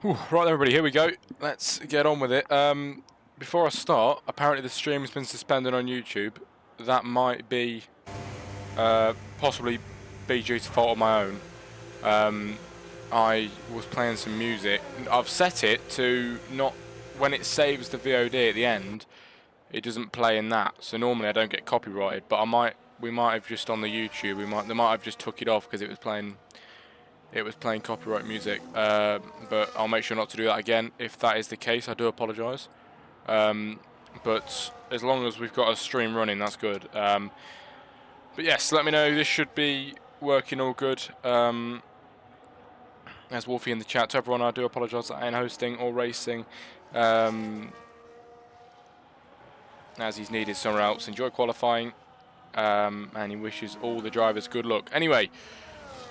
Right, everybody, here we go. Let's get on with it. Before I start, apparently the stream has been suspended on YouTube. That might be possibly be due to fault of my own. I was playing some music. I've set it to not, when it saves the VOD at the end, it doesn't play in that. So normally I don't get copyrighted, but we might have just on the YouTube. They might have just took it off because it was playing copyright music, but I'll make sure not to do that again. If that is the case, I do apologise. But as long as we've got a stream running, that's good. But yes, let me know. This should be working all good. There's Wolfie in the chat. To everyone, I do apologise that I ain't hosting or racing, as he's needed somewhere else. Enjoy qualifying, and he wishes all the drivers good luck. Anyway.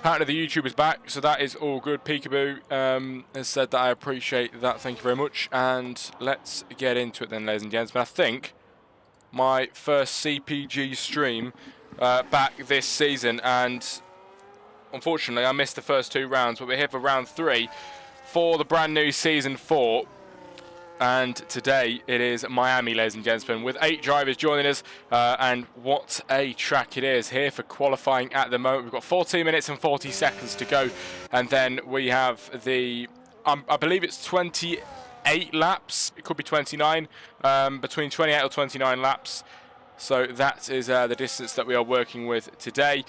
Apparently the YouTube is back, so that is all good. Peekaboo has said that. I appreciate that. Thank you very much. And let's get into it then, ladies and gents. But I think my first CPG stream back this season, and unfortunately I missed the first two rounds, but we're here for round 3 for the brand new Season 4. And today it is Miami, ladies and gentlemen, with 8 drivers joining us. And what a track it is here for qualifying at the moment. We've got 14 minutes and 40 seconds to go. And then we have the, I believe it's 28 laps. It could be 29, between 28 or 29 laps. So that is the distance that we are working with today.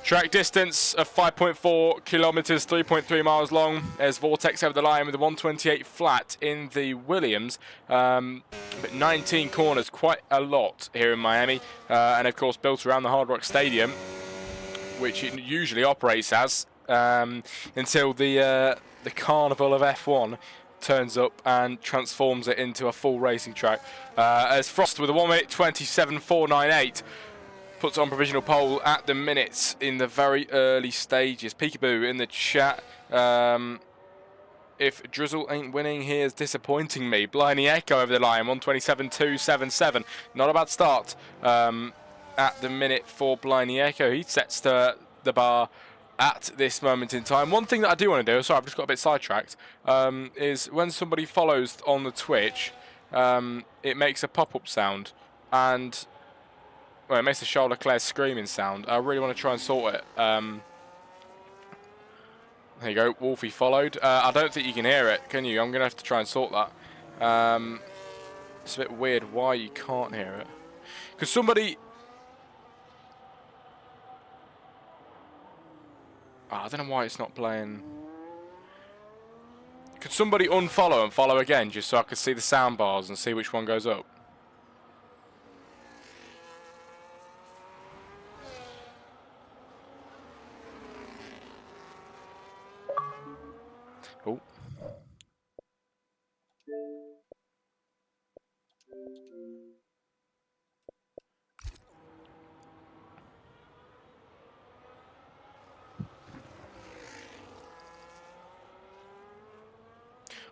Track distance of 5.4 kilometers, 3.3 miles long. There's Vortex over the line with a 128 flat in the Williams. But 19 corners, quite a lot here in Miami. And of course built around the Hard Rock Stadium, which it usually operates as, until the Carnival of F1 turns up and transforms it into a full racing track. As Frost with a 1 minute 27.498. Puts on provisional pole at the minutes in the very early stages. Peekaboo in the chat. If Drizzle ain't winning, he is disappointing me. Bliney Echo over the line, 127.277. Not a bad start at the minute for Bliney Echo. He sets the bar at this moment in time. One thing that I do want to do, sorry, I've just got a bit sidetracked, is when somebody follows on the Twitch, it makes a pop-up sound. And well, it makes the Charles Leclerc screaming sound. I really want to try and sort it. There you go, Wolfie followed. I don't think you can hear it, can you? I'm going to have to try and sort that. It's a bit weird why you can't hear it. Because somebody... Oh, I don't know why it's not playing. Could somebody unfollow and follow again, just so I could see the sound bars and see which one goes up? Oh.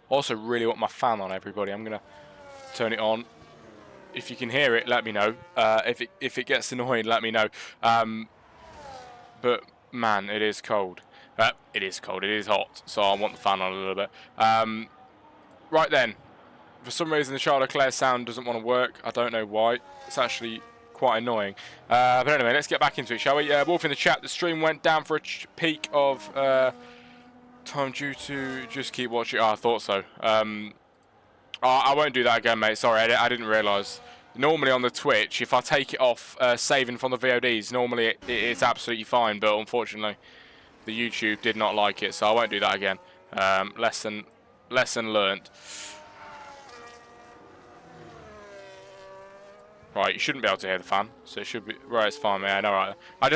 Also really want my fan on, everybody. I'm going to turn it on. If you can hear it, let me know. If it gets annoying, let me know. But man, it is cold. It is cold. It is hot. So I want the fan on a little bit. Right then. For some reason, the Charles Leclerc sound doesn't want to work. I don't know why. It's actually quite annoying. But anyway, let's get back into it, shall we? Wolf in the chat. The stream went down for a peak of time due to just keep watching. Oh, I thought so. I won't do that again, mate. Sorry, I didn't realise. Normally on the Twitch, if I take it off saving from the VODs, normally it's absolutely fine. But unfortunately, the YouTube did not like it, so I won't do that again. Lesson learnt. Right, you shouldn't be able to hear the fan, so it should be right. It's fine, man. All right. I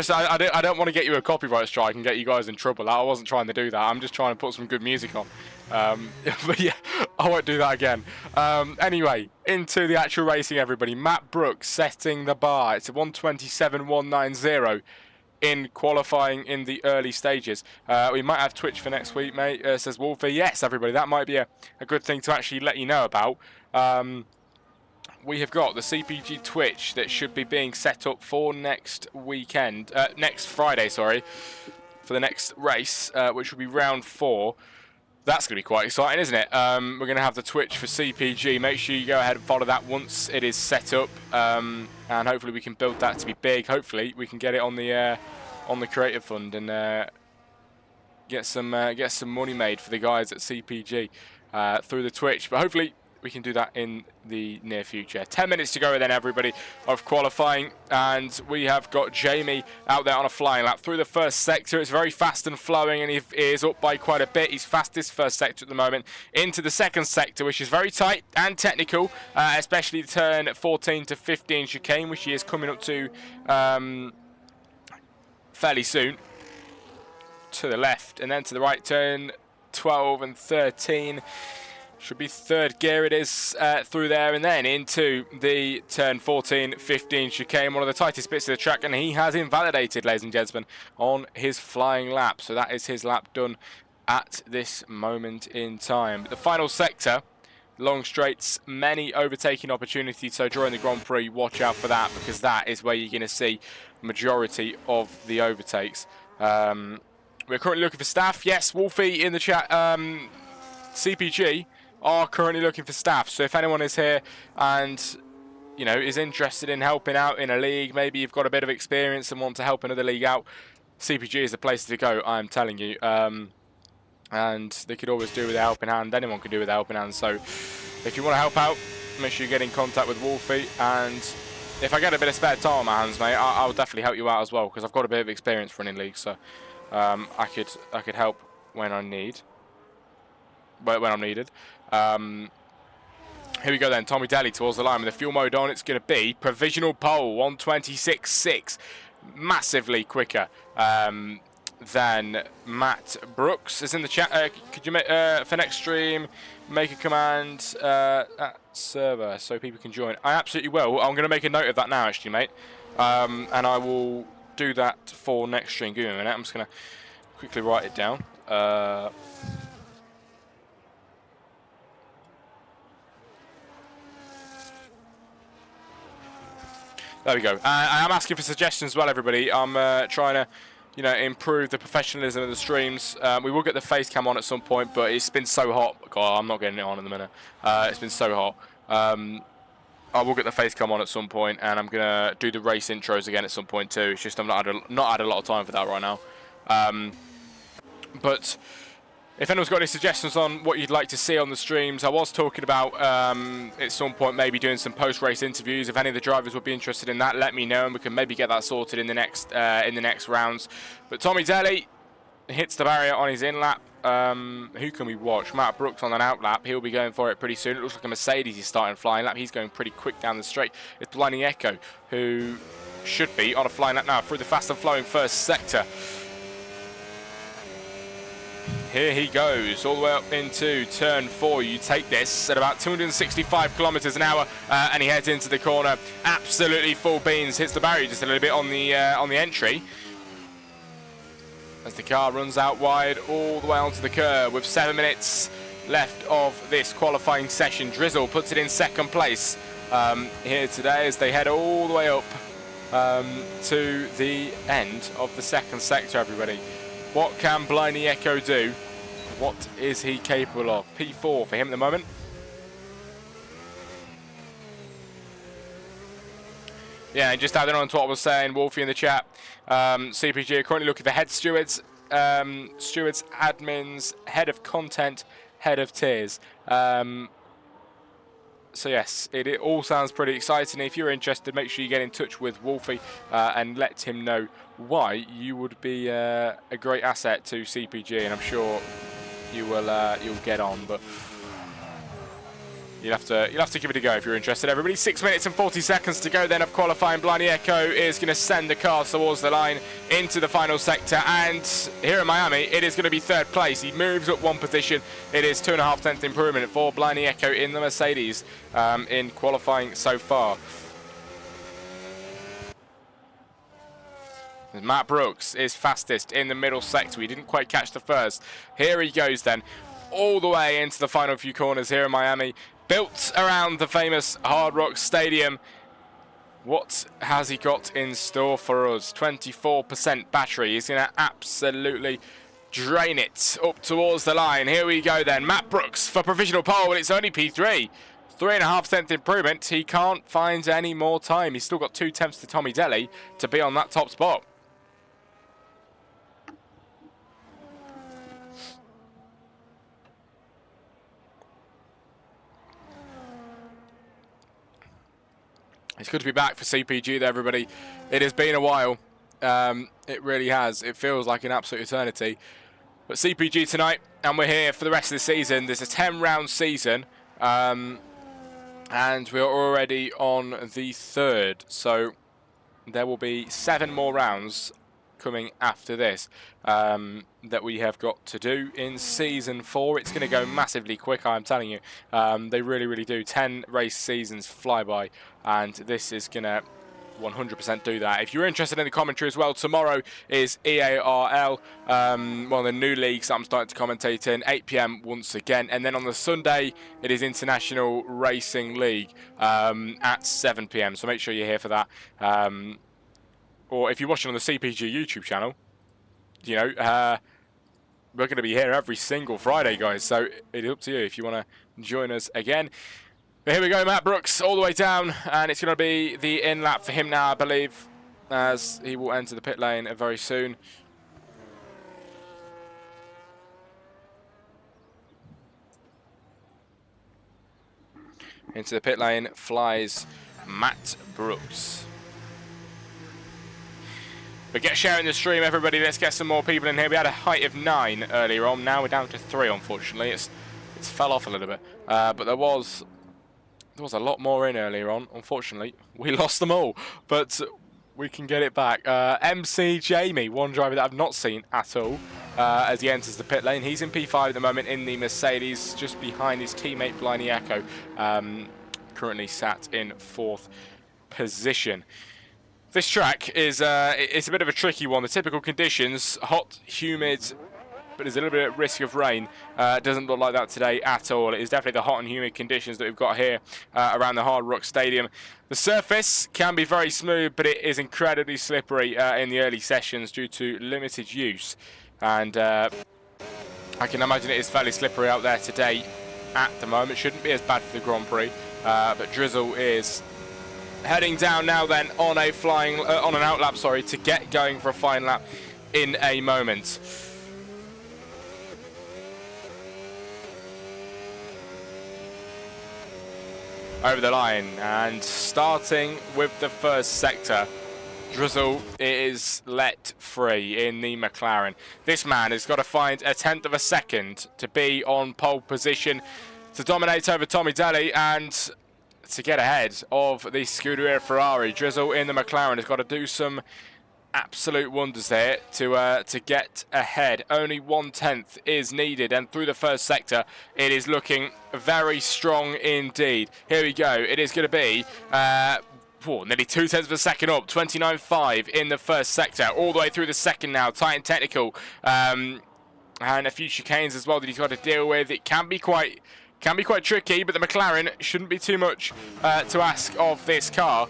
don't want to get you a copyright strike and get you guys in trouble. I wasn't trying to do that. I'm just trying to put some good music on. But yeah, I won't do that again. Anyway, into the actual racing, everybody. Matt Brooks setting the bar. It's a 127.190 in qualifying in the early stages. We might have Twitch for next week, mate. Says Wolfie. Yes, everybody. That might be a good thing to actually let you know about. We have got the CPG Twitch that should be being set up for next weekend, next Friday, sorry, for the next race, which will be round 4. That's going to be quite exciting, isn't it? We're going to have the Twitch for CPG. Make sure you go ahead and follow that once it is set up, and hopefully we can build that to be big. Hopefully we can get it on the Creative Fund and get some money made for the guys at CPG through the Twitch. But hopefully we can do that in the near future. 10 minutes to go then, everybody, of qualifying, and we have got Jamie out there on a flying lap through the first sector. It's very fast and flowing, and he is up by quite a bit. He's fastest first sector at the moment. Into the second sector, which is very tight and technical, especially the turn 14 to 15 chicane, which he is coming up to fairly soon. To the left, and then to the right, turn 12 and 13. Should be third gear it is through there, and then into the turn 14, 15 chicane, one of the tightest bits of the track, and he has invalidated, ladies and gentlemen, on his flying lap. So that is his lap done at this moment in time. But the final sector, long straights, many overtaking opportunities, so during the Grand Prix, watch out for that, because that is where you're going to see majority of the overtakes. We're currently looking for staff. Yes, Wolfie in the chat. CPG are currently looking for staff. So if anyone is here and, you know, is interested in helping out in a league, maybe you've got a bit of experience and want to help another league out, CPG is the place to go, I'm telling you. And they could always do with a helping hand. Anyone can do with a helping hand. So if you want to help out, make sure you get in contact with Wolfie. And if I get a bit of spare time on my hands, mate, I'll definitely help you out as well, because I've got a bit of experience running leagues. So I could help when I need. When I'm needed. Here we go then, Tommy Daly towards the line with the fuel mode on. It's going to be provisional pole, 126.6, massively quicker than Matt Brooks. Is in the chat. Could you make for next stream make a command at server so people can join? I absolutely will. I'm going to make a note of that now, actually, mate, and I will do that for next stream. Give me a minute. I'm just going to quickly write it down. There we go. I am asking for suggestions as well, everybody. I'm trying to, you know, improve the professionalism of the streams. We will get the face cam on at some point, but it's been so hot. God, I'm not getting it on in the minute. It's been so hot. I will get the face cam on at some point, and I'm gonna do the race intros again at some point too. It's just I'm not had a lot of time for that right now. But if anyone's got any suggestions on what you'd like to see on the streams, I was talking about at some point maybe doing some post-race interviews. If any of the drivers would be interested in that, let me know, and we can maybe get that sorted in the next rounds. But Tommy Daly hits the barrier on his in-lap. Who can we watch? Matt Brooks on an out-lap. He'll be going for it pretty soon. It looks like a Mercedes is starting flying lap. He's going pretty quick down the straight. It's Bliney Echo, who should be on a flying lap now through the fast and flowing first sector. Here he goes, all the way up into turn 4. You take this at about 265 kilometers an hour, and he heads into the corner. Absolutely full beans, hits the barrier just a little bit on the entry. As the car runs out wide all the way onto the curb with 7 minutes left of this qualifying session. Drizzle puts it in second place here today as they head all the way up to the end of the second sector, everybody. What can Bliney Echo do? What is he capable of? P4 for him at the moment. Yeah, and just adding on to what I was saying, Wolfie in the chat, CPG are currently looking for head stewards, stewards, admins, head of content, head of tiers. So yes, it all sounds pretty exciting. If you're interested, make sure you get in touch with Wolfie and let him know why you would be a great asset to CPG, and I'm sure you will you'll get on. But you'll have to give it a go if you're interested. Everybody, 6 minutes and 40 seconds to go then of qualifying. Bliney Echo is going to send the car towards the line into the final sector, and here in Miami it is going to be third place. He moves up one position. It is 2.5 tenth improvement for Bliney Echo in the Mercedes in qualifying so far. Matt Brooks is fastest in the middle sector. He didn't quite catch the first. Here he goes then, all the way into the final few corners here in Miami, built around the famous Hard Rock Stadium. What has he got in store for us? 24% battery. He's going to absolutely drain it up towards the line. Here we go then. Matt Brooks for provisional pole. It's only P3. 3.5% improvement. He can't find any more time. He's still got 2 tenths to Tommy Daly to be on that top spot. It's good to be back for CPG there, everybody. It has been a while. It really has. It feels like an absolute eternity. But CPG tonight, and we're here for the rest of the season. There's a 10-round season, and we're already on the 3rd. So there will be 7 more rounds coming after this that we have got to do in Season 4. It's going to go massively quick, I'm telling you. They really, really do. 10 race seasons fly by, and this is going to 100% do that. If you're interested in the commentary as well, tomorrow is EARL, one of the new leagues that I'm starting to commentate in, 8 PM once again. And then on the Sunday, it is International Racing League at 7 PM. So make sure you're here for that. Or if you're watching on the CPG YouTube channel, you know, we're going to be here every single Friday, guys. So it's up to you if you want to join us again. But here we go, Matt Brooks all the way down, and it's going to be the in lap for him now, I believe, as he will enter the pit lane very soon. Into the pit lane flies Matt Brooks. But get sharing the stream, everybody. Let's get some more people in here. We had a height of 9 earlier on. Now we're down to 3, unfortunately. It's fell off a little bit. But there was a lot more in earlier on. Unfortunately, we lost them all. But we can get it back. MC Jamie, one driver that I've not seen at all, as he enters the pit lane. He's in P5 at the moment in the Mercedes, just behind his teammate Bliney Echo. Currently sat in 4th position. This track is it's a bit of a tricky one. The typical conditions, hot, humid, but there's a little bit of risk of rain. It doesn't look like that today at all. It is definitely the hot and humid conditions that we've got here around the Hard Rock Stadium. The surface can be very smooth, but it is incredibly slippery in the early sessions due to limited use. And I can imagine it is fairly slippery out there today at the moment. Shouldn't be as bad for the Grand Prix, but Drizzle is heading down now then on a flying on an outlap, sorry, to get going for a fine lap in a moment. Over the line, and starting with the first sector, Drizzle is let free in the McLaren. This man has got to find a 1/10 of a second to be on pole position to dominate over Tommy Daly and to get ahead of the Scuderia Ferrari. Drizzle in the McLaren has got to do some absolute wonders there to get ahead. Only 1/10 is needed, and through the first sector it is looking very strong indeed. Here we go. It is going to be nearly 2/10 of a second up, 29.5 in the first sector, all the way through the second now. Tight and technical, and a few chicanes as well that he's got to deal with. It can be quite tricky, but the McLaren shouldn't be too much to ask of this car.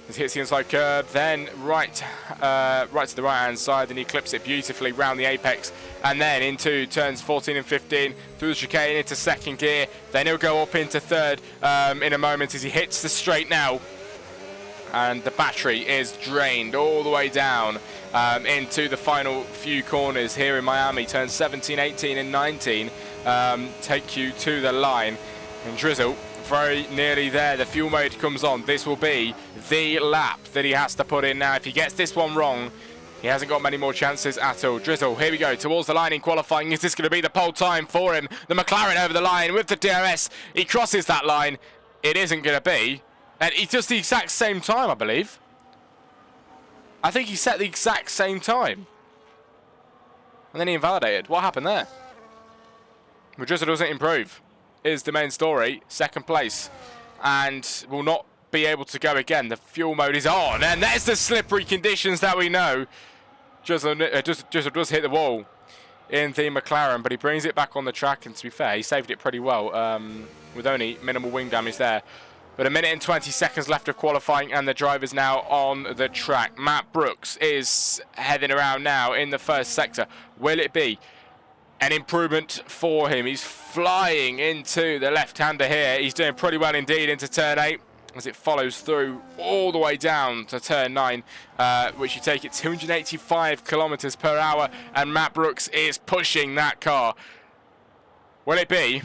As he hits the inside curb, then right to the right-hand side, then he clips it beautifully round the apex, and then into turns 14 and 15, through the chicane into second gear. Then he'll go up into third in a moment as he hits the straight now. And the battery is drained all the way down into the final few corners here in Miami. Turns 17, 18 and 19 take you to the line. And Drizzle very nearly there. The fuel mode comes on. This will be the lap that he has to put in now. If he gets this one wrong, he hasn't got many more chances at all. Drizzle, here we go, towards the line in qualifying. Is this going to be the pole time for him? The McLaren over the line with the DRS. He crosses that line. It isn't going to be. And he does the exact same time, I believe. I think he set the exact same time. And then he invalidated. What happened there? Well, Drizzle doesn't improve, is the main story. Second place. And will not be able to go again. The fuel mode is on. And there's the slippery conditions that we know. Drizzle does hit the wall in the McLaren, but he brings it back on the track. And to be fair, he saved it pretty well with only minimal wing damage there. But 1 minute and 20 seconds left of qualifying, and the driver's now on the track. Matt Brooks is heading around now in the first sector. Will it be an improvement for him? He's flying into the left-hander here. He's doing pretty well indeed into turn 8 as it follows through all the way down to turn 9, which you take at 285 kilometers per hour, and Matt Brooks is pushing that car. Will it be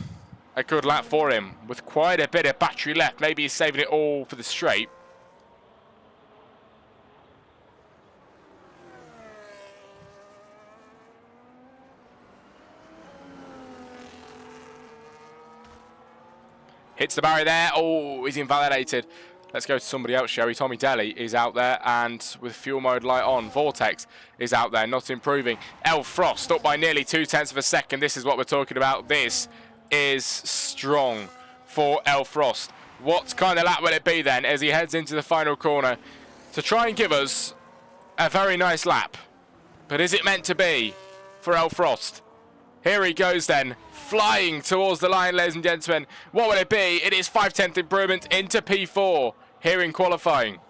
a good lap for him with quite a bit of battery left? Maybe he's saving it all for the straight. Hits the barrier there. Oh, he's invalidated. Let's go to somebody else, shall we? Tommy Daly is out there, and with fuel mode light on, Vortex is out there, not improving. El Frost up by nearly 0.2 of a second. This is what we're talking about. This is strong for El Frost. What kind of lap will it be then as he heads into the final corner to try and give us a very nice lap? But is it meant to be for El Frost? Here he goes then, flying towards the line, ladies and gentlemen. What will it be? It is 5/10 improvement into P4 here in qualifying.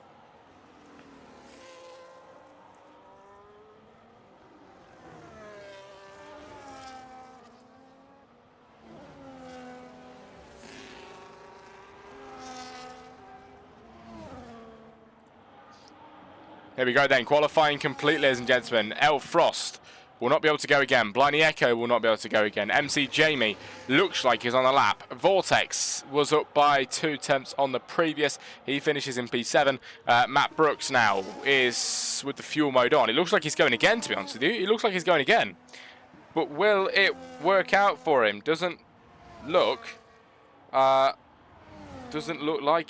Here we go then, qualifying complete, ladies and gentlemen. El Frost will not be able to go again. Bliney Echo will not be able to go again. MC Jamie looks like he's on the lap. Vortex was up by 0.2 on the previous. He finishes in P7. Matt Brooks now is with the fuel mode on. It looks like he's going again, to be honest with you. It looks like he's going again. But will it work out for him? Doesn't look like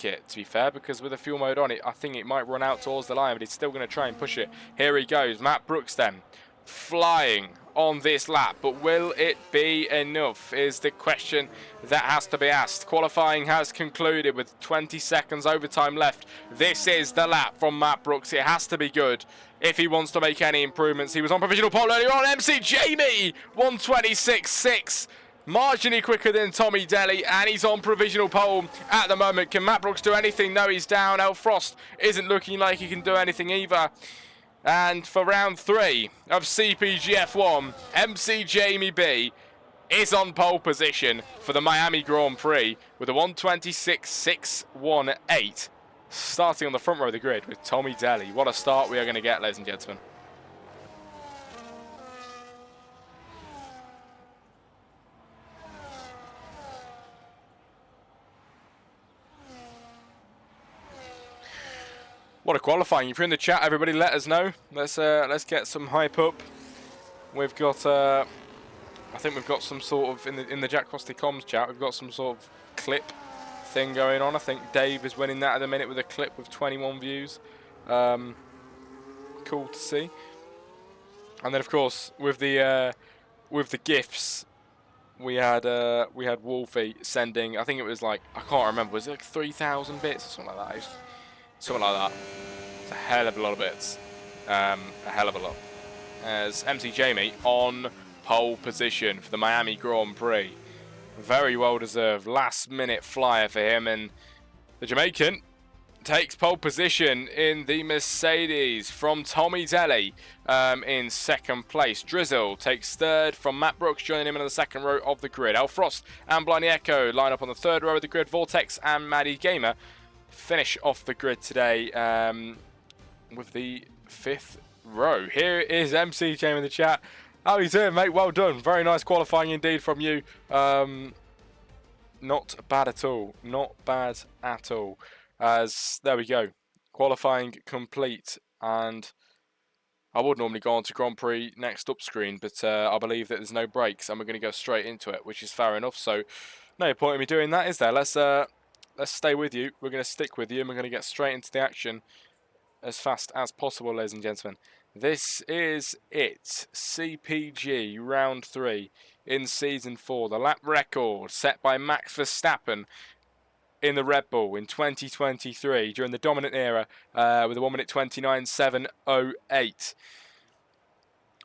it, to be fair, because with the fuel mode on, I think it might run out towards the line, but he's still going to try and push it. Here he goes. Matt Brooks then, flying on this lap, but will it be enough is the question that has to be asked. Qualifying has concluded with 20 seconds overtime left. This is the lap from Matt Brooks. It has to be good if he wants to make any improvements. He was on provisional pole earlier on. MC Jamie 126.6, marginally quicker than Tommy Daly, and he's on provisional pole at the moment. Can Matt Brooks do anything? No, he's down. El Frost isn't looking like he can do anything either. And for round 3 of CPGF1, MC Jamie B is on pole position for the Miami Grand Prix with a 126.618, starting on the front row of the grid with Tommy Daly. What a start we are going to get, ladies and gentlemen. What a qualifying. If you're in the chat, everybody let us know. Let's get some hype up. We've got I think we've got some sort of in the Jack Crossley comms chat, we've got some sort of clip thing going on. I think Dave is winning that at the minute with a clip with 21 views. Cool to see. And then of course with the gifts, we had Wolfie sending, I think it was like, I can't remember, was it like 3,000 bits or something like that? Something like that. It's a hell of a lot of bits. A hell of a lot. As MC Jamie on pole position for the Miami Grand Prix. Very well deserved. Last minute flyer for him. And the Jamaican takes pole position in the Mercedes from Tommy Daly in second place. Drizzle takes third from Matt Brooks, joining him in the second row of the grid. El Frost and Bliney Echo line up on the third row of the grid. Vortex and Maddie Gamer finish off the grid today with the 5th row. Here is MC Jamie in the chat. How are you doing, mate? Well done. Very nice qualifying indeed from you. Not bad at all. Not bad at all. As there we go. Qualifying complete. And I would normally go on to Grand Prix next up screen, but I believe that there's no breaks and we're going to go straight into it, which is fair enough. So no point in me doing that, is there? Let's stay with you. We're going to stick with you and we're going to get straight into the action as fast as possible, ladies and gentlemen. This is it. CPG round 3 in season 4. The lap record set by Max Verstappen in the Red Bull in 2023 during the dominant era with a 1 minute 29.708.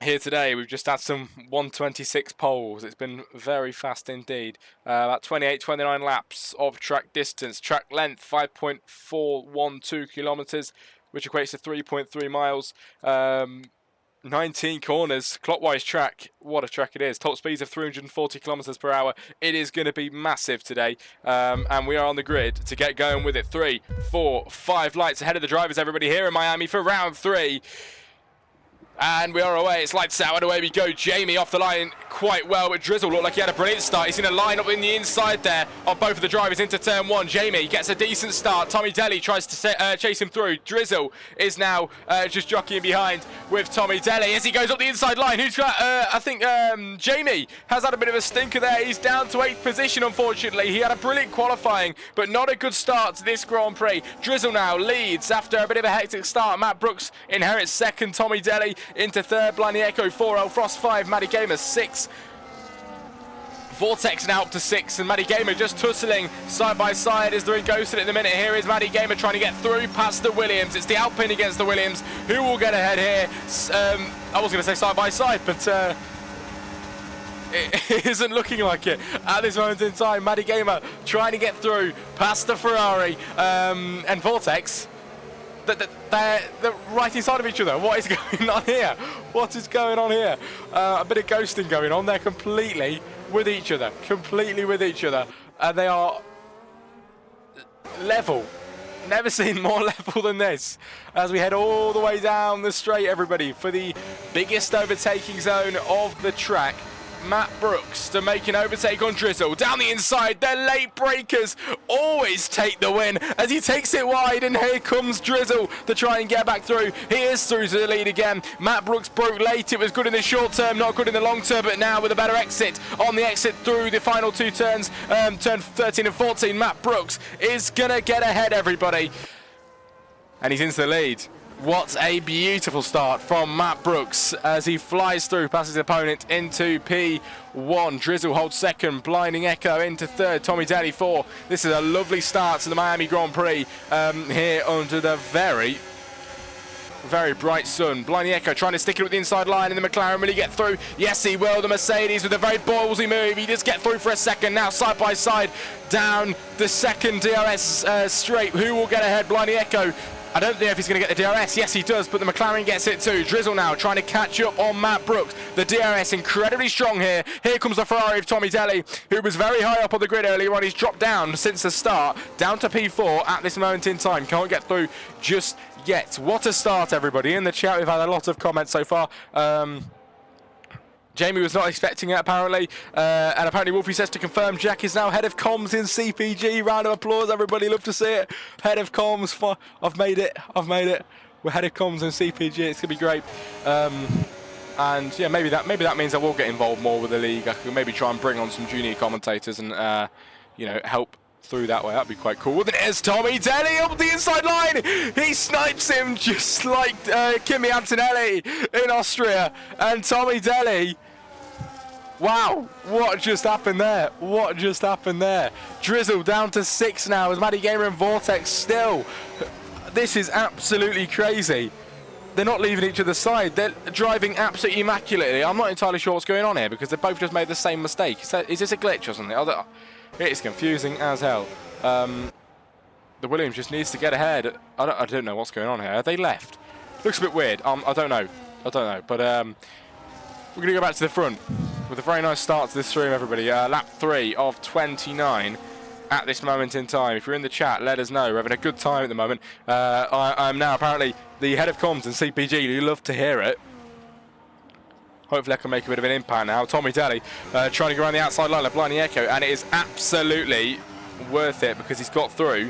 here today. We've just had some 126 poles. It's been very fast indeed. About 29 laps of track distance. Track length 5.412 kilometers, which equates to 3.3 miles. 19 corners, clockwise track. What a track it is. Top speeds of 340 kilometers per hour. It is going to be massive today. And we are on the grid to get going with it. 3, 4, 5 lights ahead of the drivers, everybody, here in Miami for round 3. And we are away. It's lights out and away we go. Jamie off the line quite well, but Drizzle looked like he had a brilliant start. He's in a line up in the inside there of both of the drivers into turn 1. Jamie gets a decent start. Tommy Daly tries to chase him through. Drizzle is now just jockeying behind with Tommy Daly as he goes up the inside line. Who's got, I think Jamie has had a bit of a stinker there. He's down to 8th position, unfortunately. He had a brilliant qualifying, but not a good start to this Grand Prix. Drizzle now leads after a bit of a hectic start. Matt Brooks inherits 2nd. Tommy Daly into 3rd, Blaney Echo 4, Elfrost 5, Matty Gamer 6. Vortex now up to 6, and Matty Gamer just tussling side by side as they're in Ghosted at the minute. Here is Matty Gamer trying to get through past the Williams. It's the Alpine against the Williams. Who will get ahead here? I was going to say side by side, but it isn't looking like it at this moment in time. Matty Gamer trying to get through past the Ferrari and Vortex. They're right inside of each other. What is going on here? What is going on here? A bit of ghosting going on. They're completely with each other. Completely with each other. And they are level. Never seen more level than this. As we head all the way down the straight, everybody, for the biggest overtaking zone of the track. Matt Brooks to make an overtake on Drizzle. Down the inside, their late breakers always take the win as he takes it wide, and here comes Drizzle to try and get back through. He is through to the lead again. Matt Brooks broke late. It was good in the short term, not good in the long term, but now with a better exit on the exit through the final 2 turns, turn 13 and 14, Matt Brooks is going to get ahead, everybody. And he's into the lead. What a beautiful start from Matt Brooks as he flies through past his opponent into P1. Drizzle holds 2nd, Blinding Echo into 3rd, Tommy Daly 4. This is a lovely start to the Miami Grand Prix here under the very bright sun. Blinding Echo trying to stick it with the inside line, and the McLaren will he get through? Yes, he will. The Mercedes with a very ballsy move. He does get through for a second. Now side by side down the 2nd DRS straight. Who will get ahead? Blinding Echo. I don't know if he's going to get the DRS. Yes, he does, but the McLaren gets it too. Drizzle now trying to catch up on Matt Brooks. The DRS incredibly strong here. Here comes the Ferrari of Tommy Daly, who was very high up on the grid earlier on. He's dropped down since the start, down to P4 at this moment in time. Can't get through just yet. What a start, everybody. In the chat, we've had a lot of comments so far. Jamie was not expecting it, apparently. And apparently Wolfie says to confirm Jack is now head of comms in CPG. Round of applause, everybody. Love to see it. Head of comms. I've made it. We're head of comms in CPG. It's going to be great. And yeah, maybe that means I will get involved more with the league. I could maybe try and bring on some junior commentators and, help through that way. That'd be quite cool. Then there's Tommy Daly up the inside line. He snipes him just like Kimi Antonelli in Austria. And Tommy Daly, wow, what just happened there? What just happened there? Drizzle down to 6 now as Matty Gamer and Vortex still. This is absolutely crazy. They're not leaving each other's side. They're driving absolutely immaculately. I'm not entirely sure what's going on here because they both just made the same mistake. Is this a glitch or something? It's confusing as hell. The Williams just needs to get ahead. I don't know what's going on here. Are they left? Looks a bit weird. I don't know. But we're going to go back to the front with a very nice start to this stream, everybody. Lap 3 of 29 at this moment in time. If you're in the chat, let us know. We're having a good time at the moment. I'm now apparently the head of comms in CPG. You love to hear it. Hopefully I can make a bit of an impact now. Tommy Daly trying to go around the outside line of Blinding Echo, and it is absolutely worth it because he's got through.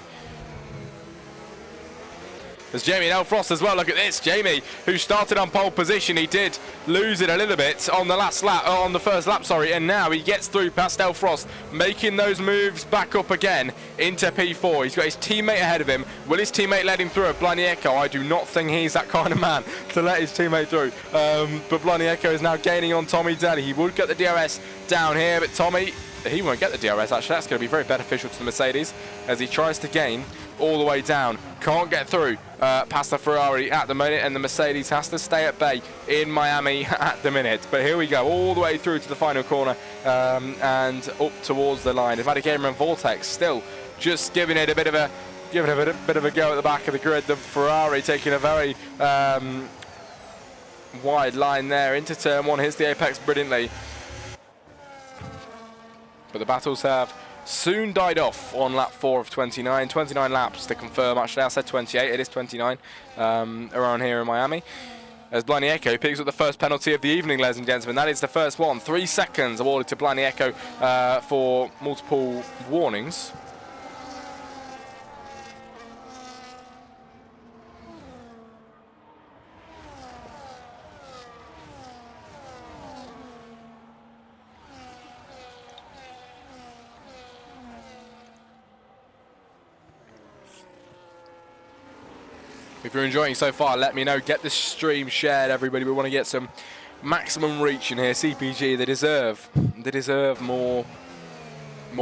There's Jamie and Elfrost as well. Look at this. Jamie, who started on pole position, he did lose it a little bit on the on the first lap, sorry, and now he gets through past Elfrost, making those moves back up again into P4. He's got his teammate ahead of him. Will his teammate let him through at Blinding Echo? I do not think he's that kind of man to let his teammate through. But Blinding Echo is now gaining on Tommy Daly. He would get the DRS down here, but Tommy, he won't get the DRS actually. That's going to be very beneficial to the Mercedes as he tries to gain all the way down. Can't get through past the Ferrari at the minute, and the Mercedes has to stay at bay in Miami at the minute. But here we go, all the way through to the final corner and up towards the line. If Gamer and Vortex still just giving it a bit of a go at the back of the grid. The Ferrari taking a very wide line there into turn 1, hits the apex brilliantly. But the battles have soon died off on lap 4 of 29. 29 laps to confirm, actually. I said 28, it is 29 around here in Miami. As Blaney Echo picks up the first penalty of the evening, ladies and gentlemen. That is the first one. 3 seconds awarded to Blaney Echo for multiple warnings. If you're enjoying so far, let me know. Get the stream shared, everybody. We want to get some maximum reach in here. CPG, they deserve more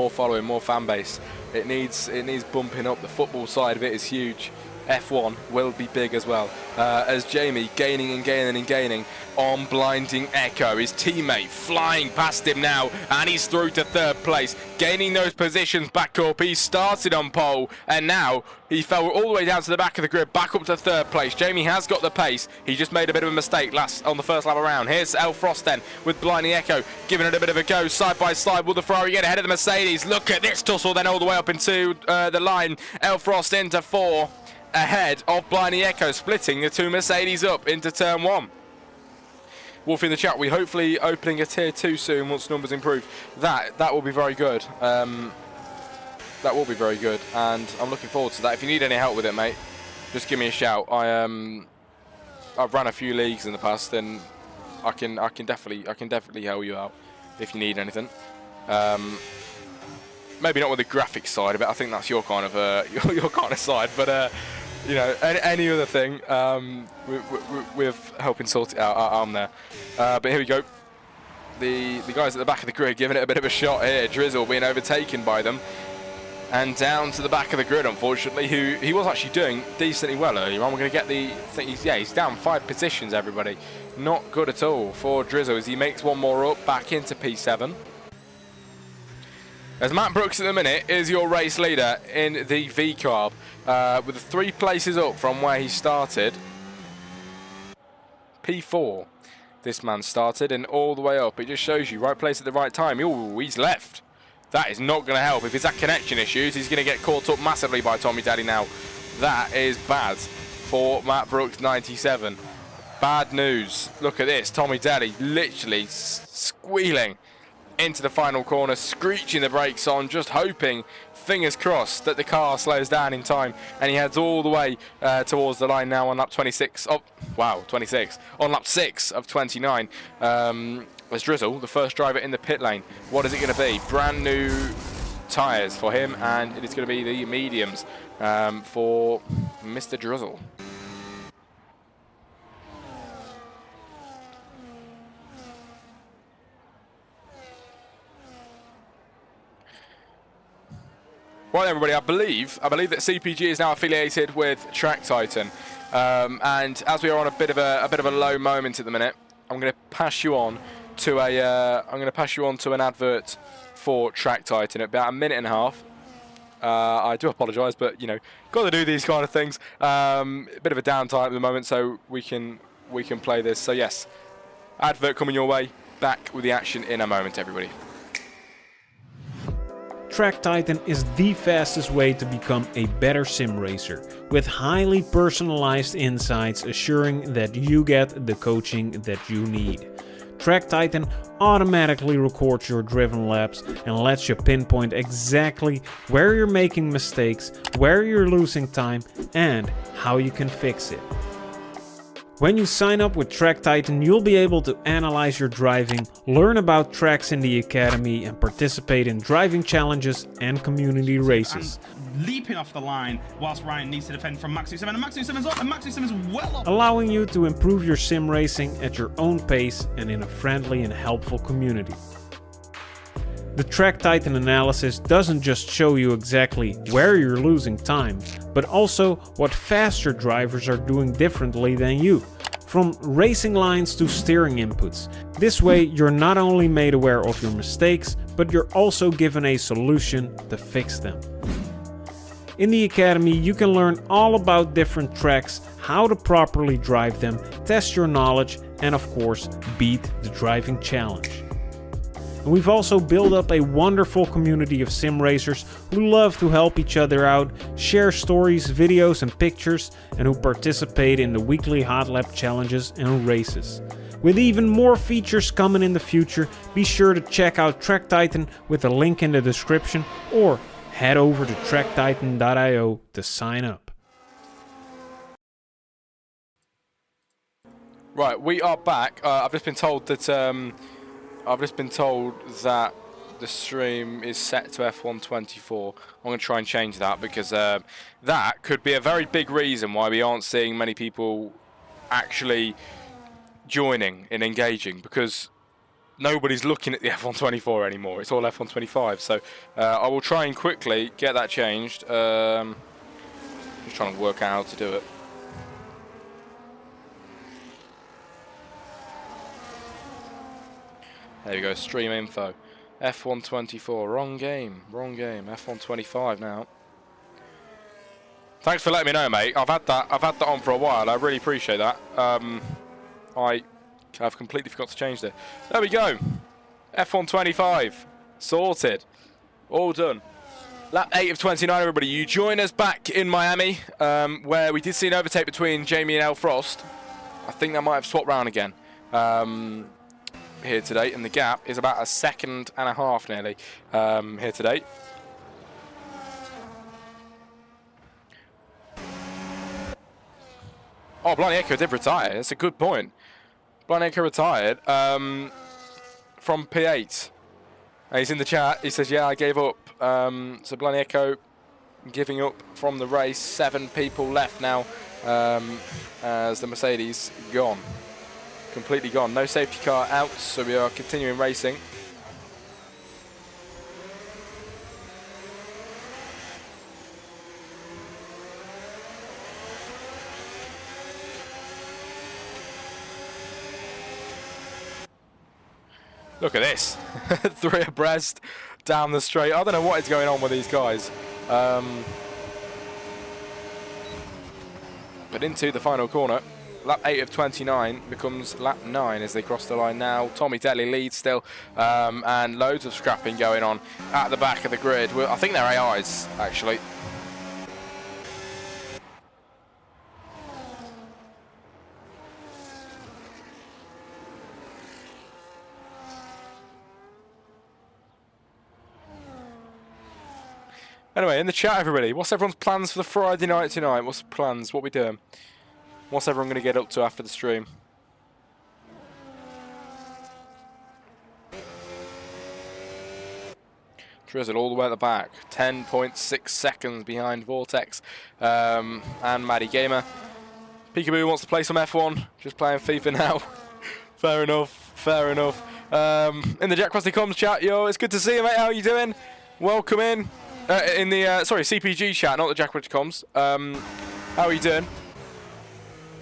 following, more fan base. It needs bumping up. The football side of it is huge. F1 will be big as well. As Jamie gaining on Blinding Echo. His teammate flying past him now, and he's through to 3rd place, gaining those positions back up. He started on pole, and now he fell all the way down to the back of the grid, back up to 3rd place. Jamie has got the pace. He just made a bit of a mistake on the first lap around. Here's El Frost then with Blinding Echo, giving it a bit of a go side by side. Will the Ferrari get ahead of the Mercedes? Look at this tussle then all the way up into the line. El Frost into 4. Ahead of Blinding Echo, splitting the 2 Mercedes up into turn 1. Wolf in the chat, we hopefully opening a tier 2 soon once numbers improve. That will be very good. That will be very good, and I'm looking forward to that. If you need any help with it, mate, just give me a shout. I've run a few leagues in the past, and I can definitely help you out if you need anything. Maybe not with the graphics side of it. I think that's your kind of your kind of side, but you know, any other thing with helping sort it out, I'm there. But here we go. The guys at the back of the grid giving it a bit of a shot here. Drizzle being overtaken by them, and down to the back of the grid, unfortunately. He was actually doing decently well earlier on. We're going to get he's down 5 positions. Everybody, not good at all for Drizzle as he makes one more up back into P7. As Matt Brooks at the minute is your race leader in the V-Carb, with 3 places up from where he started. P4, this man started, and all the way up. It just shows you, right place at the right time. Ooh, he's left. That is not going to help. If it's at connection issues, he's going to get caught up massively by Tommy Daddy now. That is bad for Matt Brooks 97. Bad news. Look at this. Tommy Daddy literally squealing into the final corner, screeching the brakes on, just hoping, fingers crossed, that the car slows down in time, and he heads all the way towards the line now on lap 26. Oh, wow, 26. On lap 6 of 29. There's Drizzle, the first driver in the pit lane. What is it going to be? Brand new tyres for him, and it is going to be the mediums for Mr. Drizzle. Right, everybody, I believe that CPG is now affiliated with Track Titan, and as we are on a bit of a low moment at the minute, I'm going to pass you on to an advert for Track Titan at about 1.5 minutes. I do apologise, but you know, got to do these kind of things. A bit of a downtime at the moment, so we can play this. So yes, advert coming your way. Back with the action in a moment, everybody. Track Titan is the fastest way to become a better sim racer, with highly personalized insights assuring that you get the coaching that you need. Track Titan automatically records your driven laps and lets you pinpoint exactly where you're making mistakes, where you're losing time, and how you can fix it. When you sign up with Track Titan, you'll be able to analyze your driving, learn about tracks in the academy, and participate in driving challenges and community races. And leaping off the line whilst Ryan needs to defend from Max 27, and Max 27's up, and Max 27's well up. Allowing you to improve your sim racing at your own pace and in a friendly and helpful community. The Track Titan analysis doesn't just show you exactly where you're losing time, but also what faster drivers are doing differently than you, from racing lines to steering inputs. This way you're not only made aware of your mistakes, but you're also given a solution to fix them. In the Academy you can learn all about different tracks, how to properly drive them, test your knowledge, and of course beat the driving challenge. And we've also built up a wonderful community of sim racers who love to help each other out, share stories, videos and pictures, and who participate in the weekly Hot Lap challenges and races. With even more features coming in the future, be sure to check out Track Titan with a link in the description, or head over to tracktitan.io to sign up. Right, we are back. I've just been told that the stream is set to F124. I'm going to try and change that because that could be a very big reason why we aren't seeing many people actually joining and engaging, because nobody's looking at the F124 anymore. It's all F125. So I will try and quickly get that changed. Just trying to work out how to do it. There we go, stream info. F124, wrong game, F125 now. Thanks for letting me know, mate. I've had that on for a while. I really appreciate that. I've completely forgot to change it. There we go. F125, sorted, all done. Lap 8 of 29, everybody. You join us back in Miami, where we did see an overtake between Jamie and El Frost. I think that might have swapped round again. Here today, and the gap is about 1.5 seconds nearly here today. Oh, Blind Echo did retire. That's a good point. Blind Echo retired from P8. And he's in the chat. He says, yeah, I gave up. So Blind Echo giving up from the race. 7 people left now as the Mercedes gone. Completely gone. No safety car out, so we are continuing racing. Look at this. 3 abreast down the straight. I don't know what is going on with these guys. But into the final corner. Lap 8 of 29 becomes lap 9 as they cross the line now. Tommy Telly leads still, and loads of scrapping going on at the back of the grid. I think they're AIs, actually. Anyway, in the chat, everybody, what's everyone's plans for the Friday night tonight? What's the plans? What we doing? What's everyone going to get up to after the stream? Drizzle all the way at the back. 10.6 seconds behind Vortex and Maddie Gamer. Peekaboo wants to play some F1. Just playing FIFA now. Fair enough. Fair enough. In the Jack Crusty Comms chat, yo, it's good to see you, mate. How are you doing? Welcome in. In the, sorry, CPG chat, not the Jack Crusty Comms. How are you doing?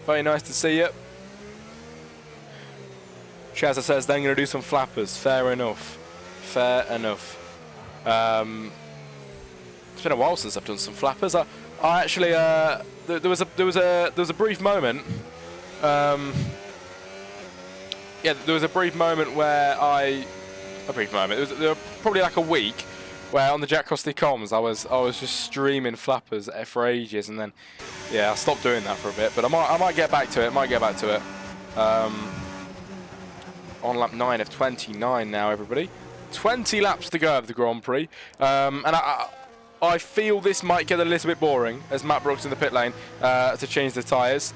Very nice to see you. Shazza says they're going to do some flappers. Fair enough. Fair enough. It's been a while since I've done some flappers. I actually there was a brief moment. Yeah, there was a brief moment where there was probably like a week where on the Jack Crusty Comms I was just streaming flappers for ages, and then yeah, I stopped doing that for a bit. But I might get back to it. On lap 9 of 29 now, everybody. 20 laps to go of the Grand Prix, and I feel this might get a little bit boring as Matt Brooks in the pit lane to change the tyres.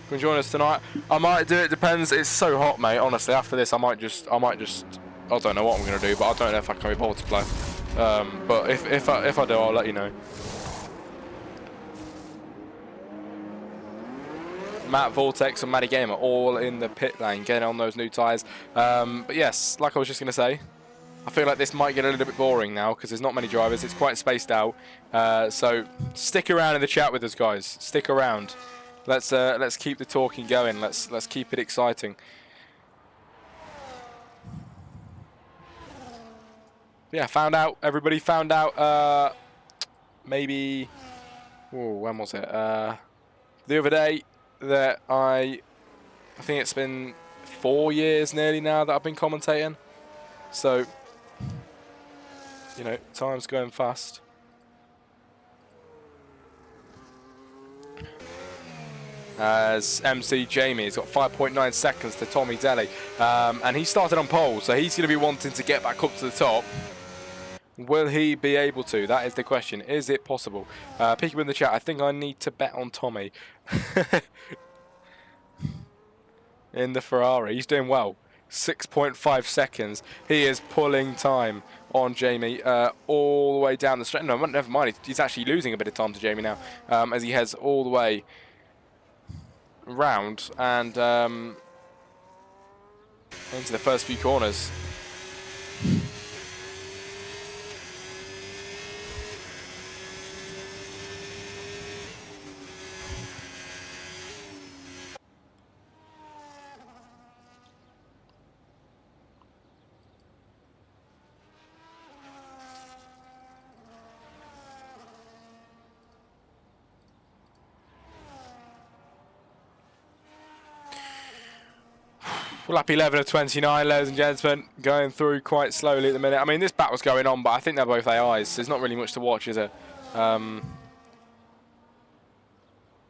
Can you join us tonight? I might do it. Depends. It's so hot, mate. Honestly, after this, I might just. I don't know what I'm gonna do, but I don't know if I can be bothered to play. But if I do, I'll let you know. Matt Vortex and Matty Gamer all in the pit lane, getting on those new tyres. But yes, like I was just going to say, I feel like this might get a little bit boring now because there's not many drivers. It's quite spaced out. So stick around in the chat with us, guys. Stick around. Let's keep the talking going. Let's keep it exciting. Yeah, everybody found out maybe, when was it? The other day that I think it's been 4 years nearly now that I've been commentating. So, you know, time's going fast. As MC Jamie has got 5.9 seconds to Tommy Daly, and he started on pole, so he's going to be wanting to get back up to the top. Will he be able to? That is the question. Is it possible? Peekaboo in the chat, I think I need to bet on Tommy. In the Ferrari. He's doing well. 6.5 seconds. He is pulling time on Jamie all the way down the straight. No, never mind. He's actually losing a bit of time to Jamie now as he heads all the way round and into the first few corners. Lap 11 of 29, ladies and gentlemen, going through quite slowly at the minute. I mean, this battle's going on, but I think they're both AIs. There's not really much to watch, is there?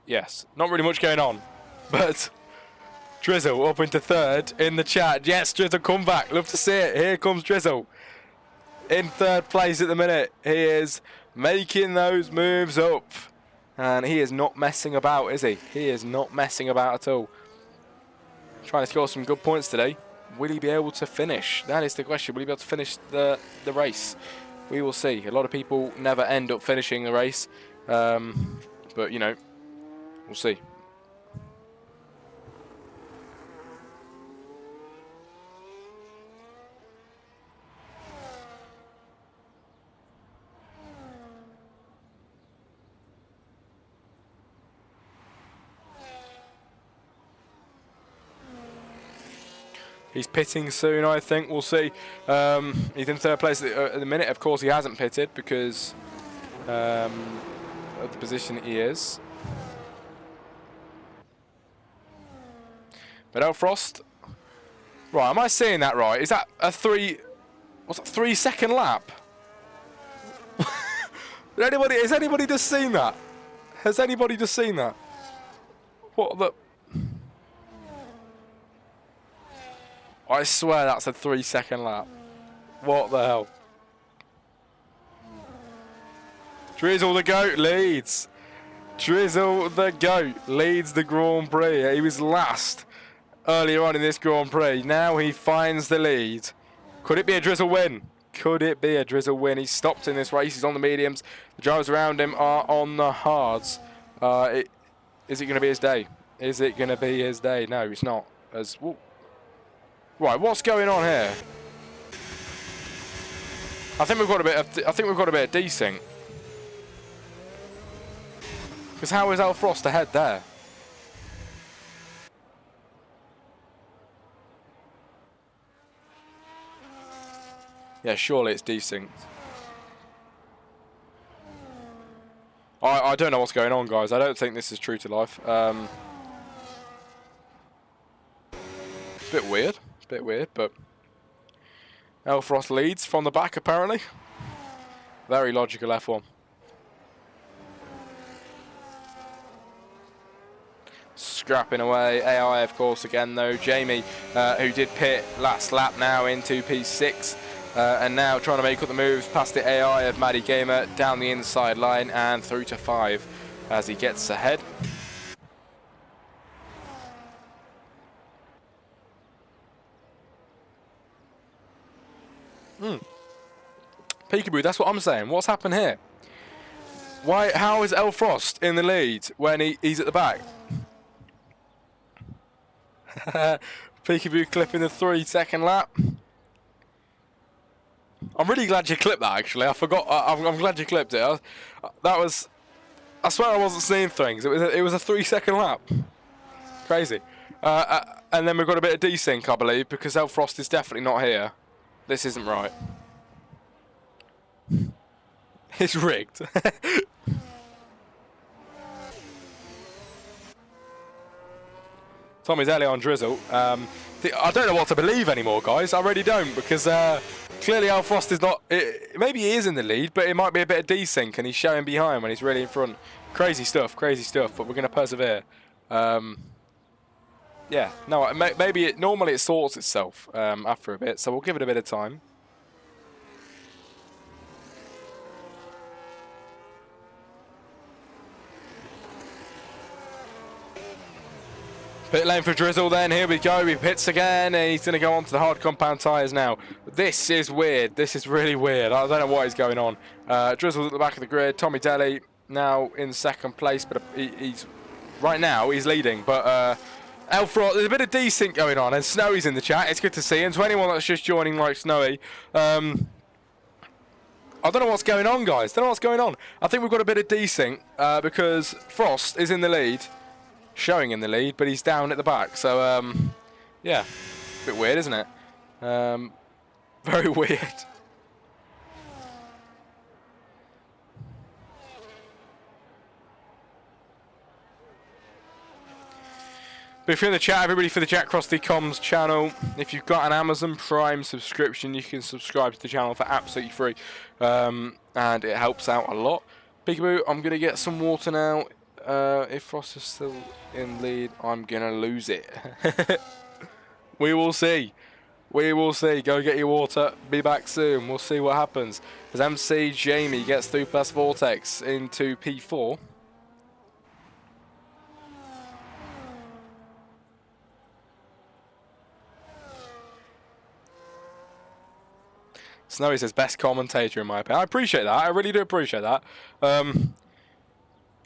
Yes, not really much going on. But Drizzle up into third in the chat. Yes, Drizzle, come back. Love to see it. Here comes Drizzle. In third place at the minute. He is making those moves up. And he is not messing about, is he? He is not messing about at all. Trying to score some good points today. Will he be able to finish? That is the question. Will he be able to finish the race? We will see. A lot of people never end up finishing the race. But, you know, we'll see. He's pitting soon, I think. We'll see. He's in third place at the minute. Of course, he hasn't pitted because of the position he is. But Elfrost... Right, am I seeing that right? Is that a 3 second lap? Has anybody just seen that? Has anybody just seen that? What the... I swear that's a 3 second lap. What the hell? Drizzle the GOAT leads. Drizzle the GOAT leads the Grand Prix. He was last earlier on in this Grand Prix. Now he finds the lead. Could it be a Drizzle win? Could it be a Drizzle win? He's stopped in this race. He's on the mediums. The drivers around him are on the hards. Is it going to be his day? Is it going to be his day? No, it's not. Right, what's going on here? I think we've got a bit of desync. Because how is Elfrost ahead there? Yeah, surely it's desynced. I don't know what's going on, guys. I don't think this is true to life. Bit weird. Bit weird, but Elfrost leads from the back apparently. Very logical F1. Scrapping away. AI, of course, again though. Jamie, who did pit last lap, now into P6. And now trying to make up the moves past the AI of Matty Gamer down the inside line and through to 5 as he gets ahead. Peekaboo, that's what I'm saying. What's happened here? How is Elfrost in the lead when he's at the back? Peekaboo clipping the 3-second lap. I'm really glad you clipped that, actually. I forgot. I'm glad you clipped it. That was... I swear I wasn't seeing things. It was a 3-second lap. Crazy. And then we've got a bit of desync, I believe, because Elfrost is definitely not here. This isn't right. It's rigged. Tommy Daly on Drizzle. I don't know what to believe anymore, guys. I really don't, because clearly Elfrost is not... maybe he is in the lead, but it might be a bit of desync, and he's showing behind when he's really in front. Crazy stuff, but we're going to persevere. Yeah, no, maybe normally it sorts itself after a bit, so we'll give it a bit of time. Pit lane for Drizzle then, here we go, he pits again, and he's going to go on to the hard compound tyres now. This is weird, this is really weird, I don't know what is going on. Drizzle's at the back of the grid, Tommy Daly now in second place, but right now he's leading, but Elfrost, there's a bit of desync going on, and Snowy's in the chat, it's good to see, and to anyone that's just joining like Snowy, I don't know what's going on, guys, don't know what's going on. I think we've got a bit of desync, because Frost is in the lead, showing in the lead, but he's down at the back, so yeah, a bit weird, isn't it? Very weird. But if you're in the chat, everybody, for the Jack Crosty Comms channel, if you've got an Amazon Prime subscription, you can subscribe to the channel for absolutely free, and it helps out a lot. Peekaboo, I'm going to get some water now. If Frost is still in lead, I'm going to lose it. We will see. We will see. Go get your water. Be back soon. We'll see what happens. As MC Jamie gets through plus Vortex into P4. Snowy says best commentator in my opinion. I appreciate that. I really do appreciate that.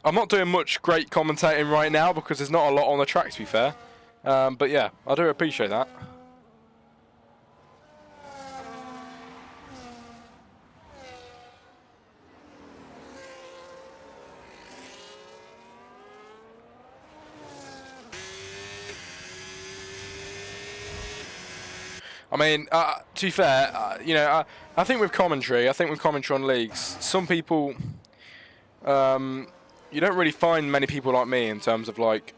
I'm not doing much great commentating right now because there's not a lot on the track, to be fair. But yeah, I do appreciate that. I mean, to be fair, you know, I think with commentary, on leagues, some people, you don't really find many people like me in terms of like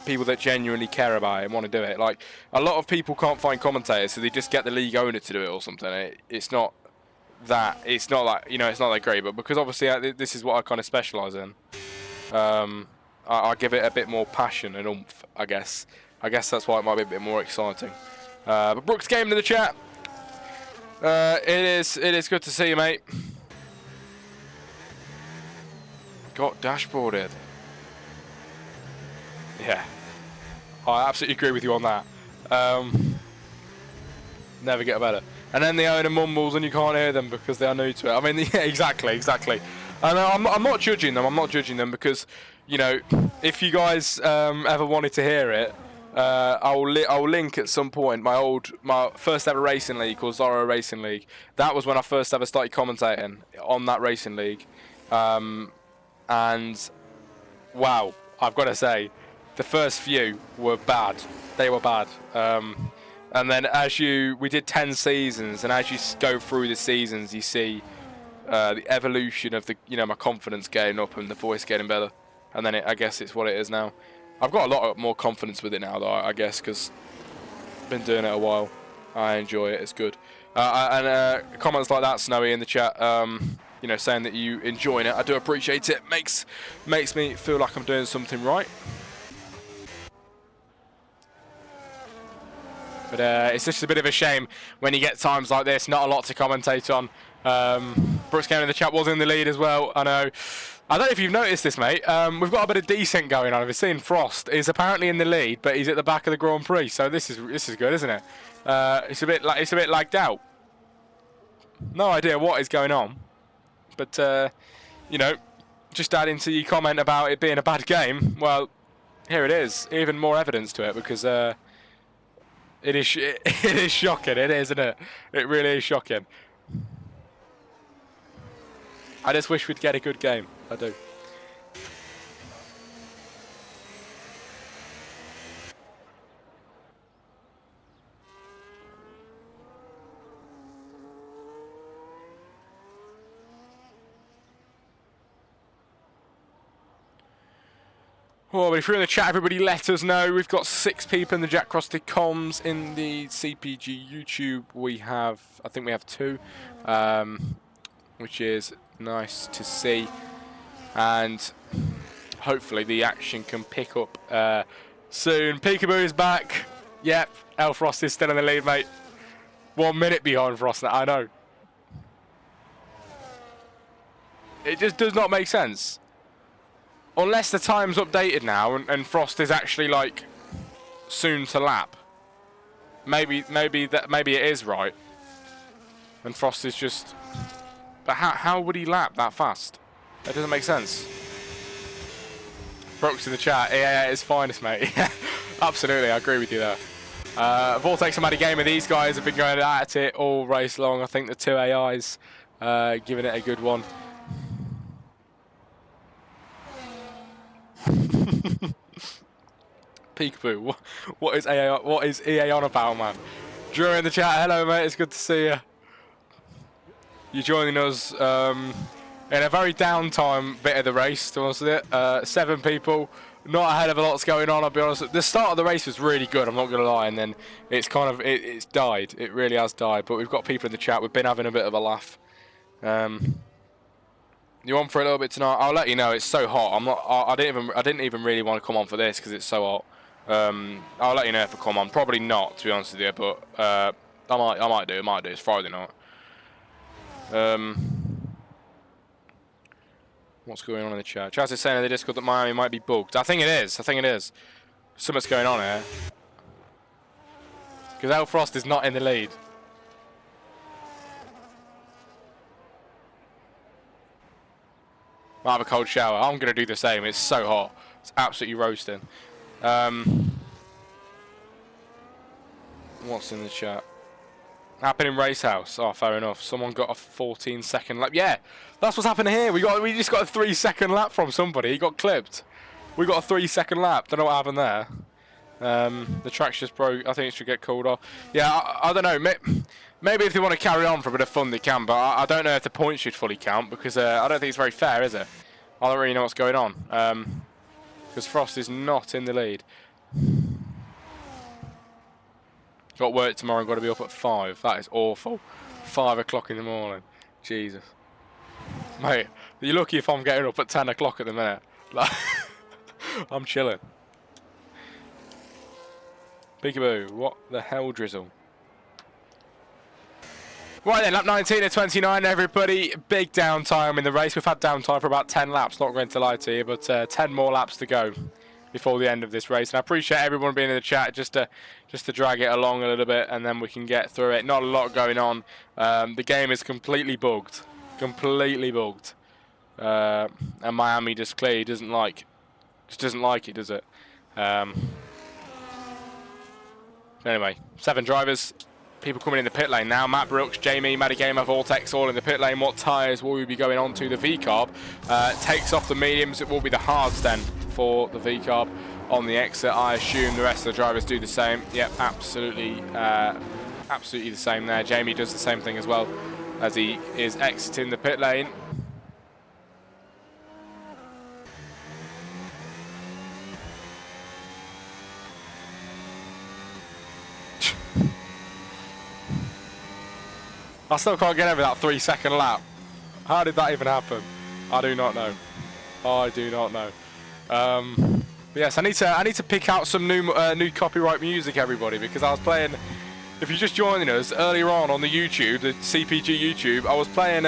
people that genuinely care about it and want to do it. Like a lot of people can't find commentators, so they just get the league owner to do it or something. It's not that you know, it's not that great, but because obviously this is what I kind of specialise in, I give it a bit more passion and oomph. I guess that's why it might be a bit more exciting. But Brooks Gaming in the chat. It is good to see you, mate. Got dashboarded. Yeah, I absolutely agree with you on that. Never get better. And then the owner mumbles and you can't hear them because they are new to it. I mean, yeah, exactly. And I'm not judging them. Because, you know, if you guys ever wanted to hear it, I'll link at some point my first ever racing league called Zorro Racing League. That was when I first ever started commentating on that racing league. And wow, I've got to say, the first few were bad. They were bad. And then we did 10 seasons, and as you go through the seasons, you see the evolution of my confidence getting up and the voice getting better. And then I guess it's what it is now. I've got a lot more confidence with it now, though, I guess, because I've been doing it a while. I enjoy it. It's good. And comments like that, Snowy, in the chat, you know, saying that you enjoying it, I do appreciate it. Makes me feel like I'm doing something right. But it's just a bit of a shame when you get times like this, not a lot to commentate on. Brooks Gaming in the chat was in the lead as well, I know. I don't know if you've noticed this, mate. We've got a bit of descent going on. I've seen Frost is apparently in the lead, but he's at the back of the Grand Prix. So this is good, isn't it? It's a bit lagged out. No idea what is going on, but you know, just adding to your comment about it being a bad game. Well, here it is. Even more evidence to it because it is shocking. It is, isn't it? It really is shocking. I just wish we'd get a good game. I do. Well, if you're in the chat, everybody let us know. We've got 6 people in the Jack Crossley comms. In the CPG YouTube, we have, I think we have 2, which is nice to see. And hopefully the action can pick up soon. Peekaboo is back. Yep, Elfrost is still in the lead, mate. 1 minute behind Frost now, I know. It just does not make sense. Unless the time's updated now and Frost is actually like soon to lap. Maybe it is right. And Frost is just. But how would he lap that fast? That doesn't make sense. Brooks in the chat. Yeah, it's finest, mate. Absolutely, I agree with you there. Vortex and Matty Gamer, these guys have been going at it all race long. I think the 2 AIs giving it a good one. Peekaboo, what is EA? What is EA on about, man? Drew in the chat. Hello, mate. It's good to see you. You're joining us in a very downtime bit of the race, to be honest with it. 7 people, not a hell of a lot's going on. I'll be honest. The start of the race was really good. I'm not gonna lie, and then it's kind of it's died. It really has died. But we've got people in the chat. We've been having a bit of a laugh. You on for a little bit tonight? I'll let you know. It's so hot. I'm not. I didn't even really want to come on for this because it's so hot. I'll let you know if I come on. Probably not, to be honest with you. But I might do. It's Friday night. What's going on in the chat? Chaz is saying in the Discord that Miami might be bugged. I think it is. Something's going on here. Because Elfrost is not in the lead. Might have a cold shower. I'm going to do the same. It's so hot. It's absolutely roasting. What's in the chat? Happening Race House. Oh, fair enough. Someone got a 14-second lap. Yeah, that's what's happening here. We just got a 3-second lap from somebody. He got clipped. We got a 3-second lap. Don't know what happened there. The track's just broke. I think it should get called off. Yeah, I don't know. Maybe if they want to carry on for a bit of fun, they can. But I don't know if the points should fully count because I don't think it's very fair, is it? I don't really know what's going on. Because Frost is not in the lead. Got work tomorrow and got to be up at 5. That is awful. 5 o'clock in the morning. Jesus. Mate, you're lucky if I'm getting up at 10 o'clock at the minute. Like, I'm chilling. Peekaboo, what the hell, Drizzle? Right then, lap 19 of 29, everybody. Big downtime in the race. We've had downtime for about 10 laps, not going to lie to you, but 10 more laps to go before the end of this race. And I appreciate everyone being in the chat just to drag it along a little bit, and then we can get through it. Not a lot going on. The game is completely bugged. Completely bugged. And Miami just clearly doesn't like it, does it? Anyway, 7 drivers. People coming in the pit lane now. Matt Brooks, Jamie, Matty Gamer, Vortex all in the pit lane. What tyres will we be going on to? The V-Carb takes off the mediums. It will be the hards then for the V-Carb on the exit. I assume the rest of the drivers do the same. Yep, absolutely the same there. Jamie does the same thing as well as he is exiting the pit lane. I still can't get over that 3-second lap. How did that even happen? I do not know. I do not know. Yes, I need to pick out some new copyright music, everybody, because I was playing. If you're just joining us earlier on the YouTube, the CPG YouTube, I was playing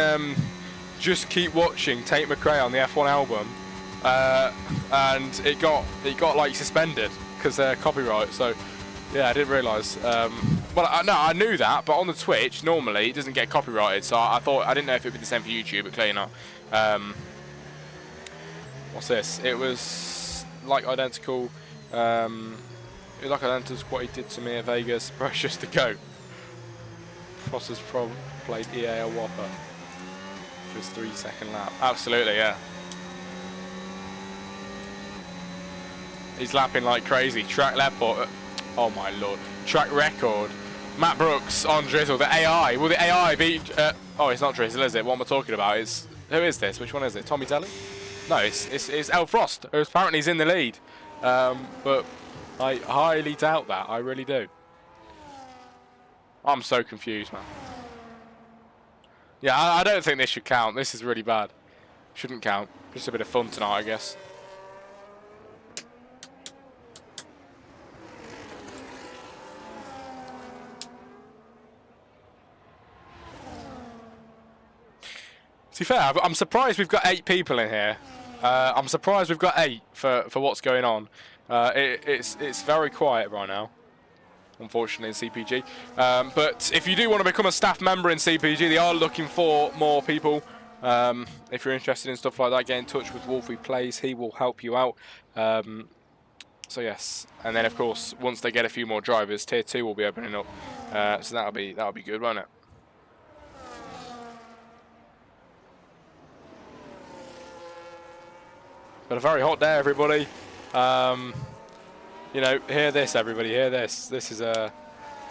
"Just Keep Watching" Tate McRae on the F1 album, and it got like suspended because they're copyright. So yeah, I didn't realise. Well, no, I knew that, but on the Twitch, normally it doesn't get copyrighted, so I didn't know if it would be the same for YouTube, but clearly not. What's this? It was like identical. Like identical to what he did to me at Vegas. Precious to go. Frost has played EA a whopper for his 3-second lap. Absolutely, yeah. He's lapping like crazy. Track record. Oh my lord. Track record. Matt Brooks on Drizzle. The AI. Will the AI beat? Oh, it's not Drizzle, is it? What am I talking about? Who is this? Which one is it? Tommy Daly? No, it's El Frost, who apparently is in the lead. But I highly doubt that. I really do. I'm so confused, man. Yeah, I don't think this should count. This is really bad. Shouldn't count. Just a bit of fun tonight, I guess. To be fair, I'm surprised we've got 8 people in here. I'm surprised we've got 8 for what's going on. It's very quiet right now, unfortunately, in CPG. But if you do want to become a staff member in CPG, they are looking for more people. If you're interested in stuff like that, get in touch with Wolfie Plays. He will help you out. So yes, and then of course, once they get a few more drivers, Tier 2 will be opening up. So that'll be good, won't it? But a very hot day, everybody. You know, hear this, everybody. Hear this. This is a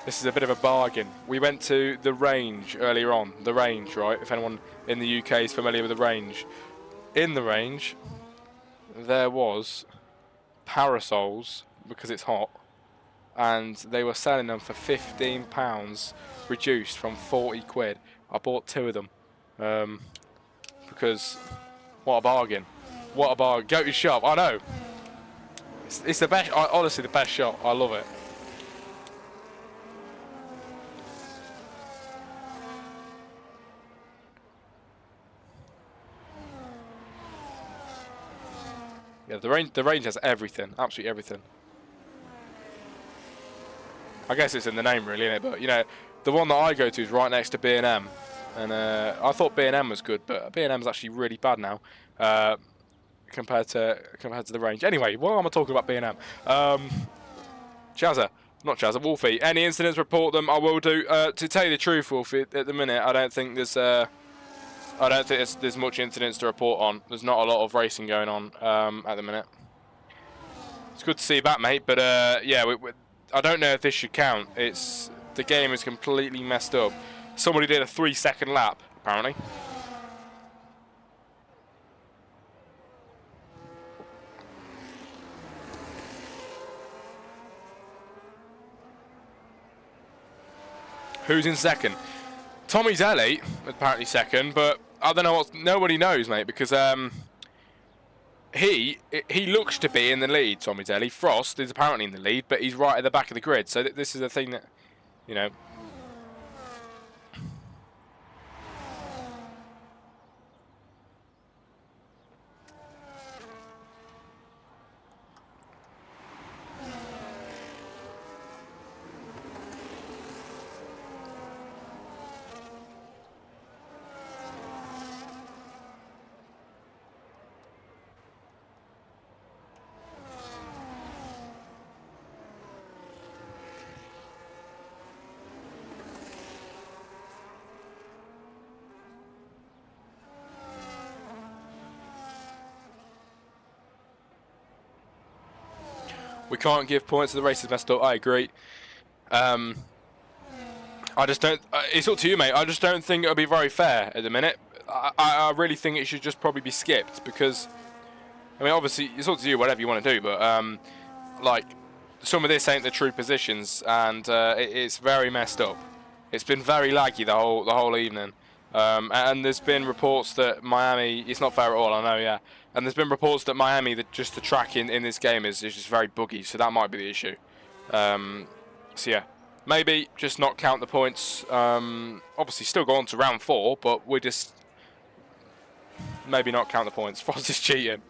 bit of a bargain. We went to the Range earlier on. The Range, right? If anyone in the UK is familiar with the Range, in the Range, there was parasols because it's hot, and they were selling them for £15, reduced from 40 quid. I bought 2 of them because what a bargain. What a bargain. Go to shop. I know. It's the best, honestly, the best shop. I love it. Yeah, the range has everything. Absolutely everything. I guess it's in the name, really, isn't it? But, you know, the one that I go to is right next to B&M. And I thought B&M was good, but B&M is actually really bad now. Compared to the Range. Anyway, why am I talking about B&M? Chazza, not Chazza, Wolfie. Any incidents, report them. I will do. To tell you the truth, Wolfie, at the minute, I don't think there's there's much incidents to report on. There's not a lot of racing going on at the minute. It's good to see you back, mate. But yeah, I don't know if this should count. The game is completely messed up. Somebody did a 3-second lap, apparently. Who's in second? Tommy Daly, apparently second, but I don't know what. Nobody knows, mate, because he looks to be in the lead. Tommy Daly. Frost is apparently in the lead, but he's right at the back of the grid. So this is the thing that, you know. We can't give points to the race is messed up. I agree. I just don't. It's up to you, mate. I just don't think it'll be very fair at the minute. I really think it should just probably be skipped because, I mean, obviously it's up to you, whatever you want to do. But like, some of this ain't the true positions, and it's very messed up. It's been very laggy the whole evening. And there's been reports that Miami, it's not fair at all, I know, yeah. And there's been reports that Miami, just the track in this game is just very buggy, so that might be the issue. So yeah, maybe just not count the points. Obviously still go on to round 4, but we just maybe not count the points. Frost is cheating.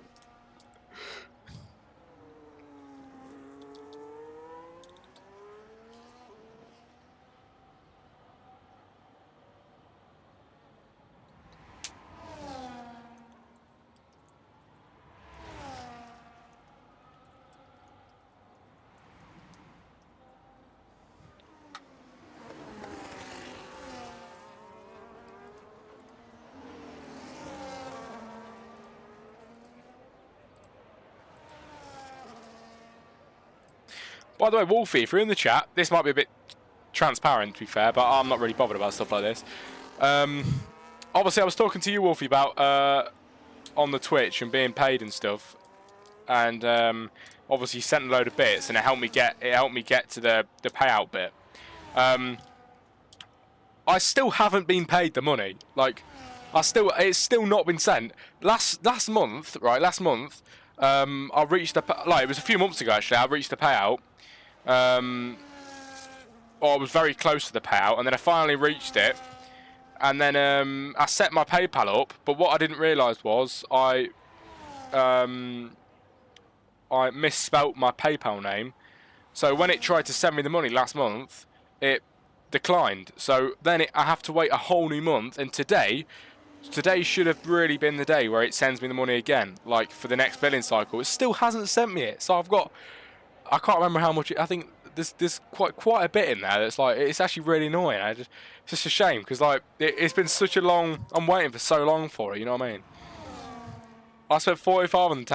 By the way, Wolfie, if you're in the chat, this might be a bit transparent, to be fair, but I'm not really bothered about stuff like this. Obviously, I was talking to you, Wolfie, about on the Twitch and being paid and stuff, and obviously you sent a load of bits, and it helped me get to the payout bit. I still haven't been paid the money. Like, it's still not been sent. Last month, right? Last month, I reached it was a few months ago actually. I reached the payout. Or I was very close to the payout, and then I finally reached it. And then I set my PayPal up, but what I didn't realise was I misspelt my PayPal name. So when it tried to send me the money last month, it declined. So then I have to wait a whole new month, and today should have really been the day where it sends me the money again, like for the next billing cycle. It still hasn't sent me it, so I can't remember how much. I think there's quite a bit in there that's like, it's actually really annoying. It's just a shame because like it's been such a long. I'm waiting for so long for it. You know what I mean? I spent 45 on the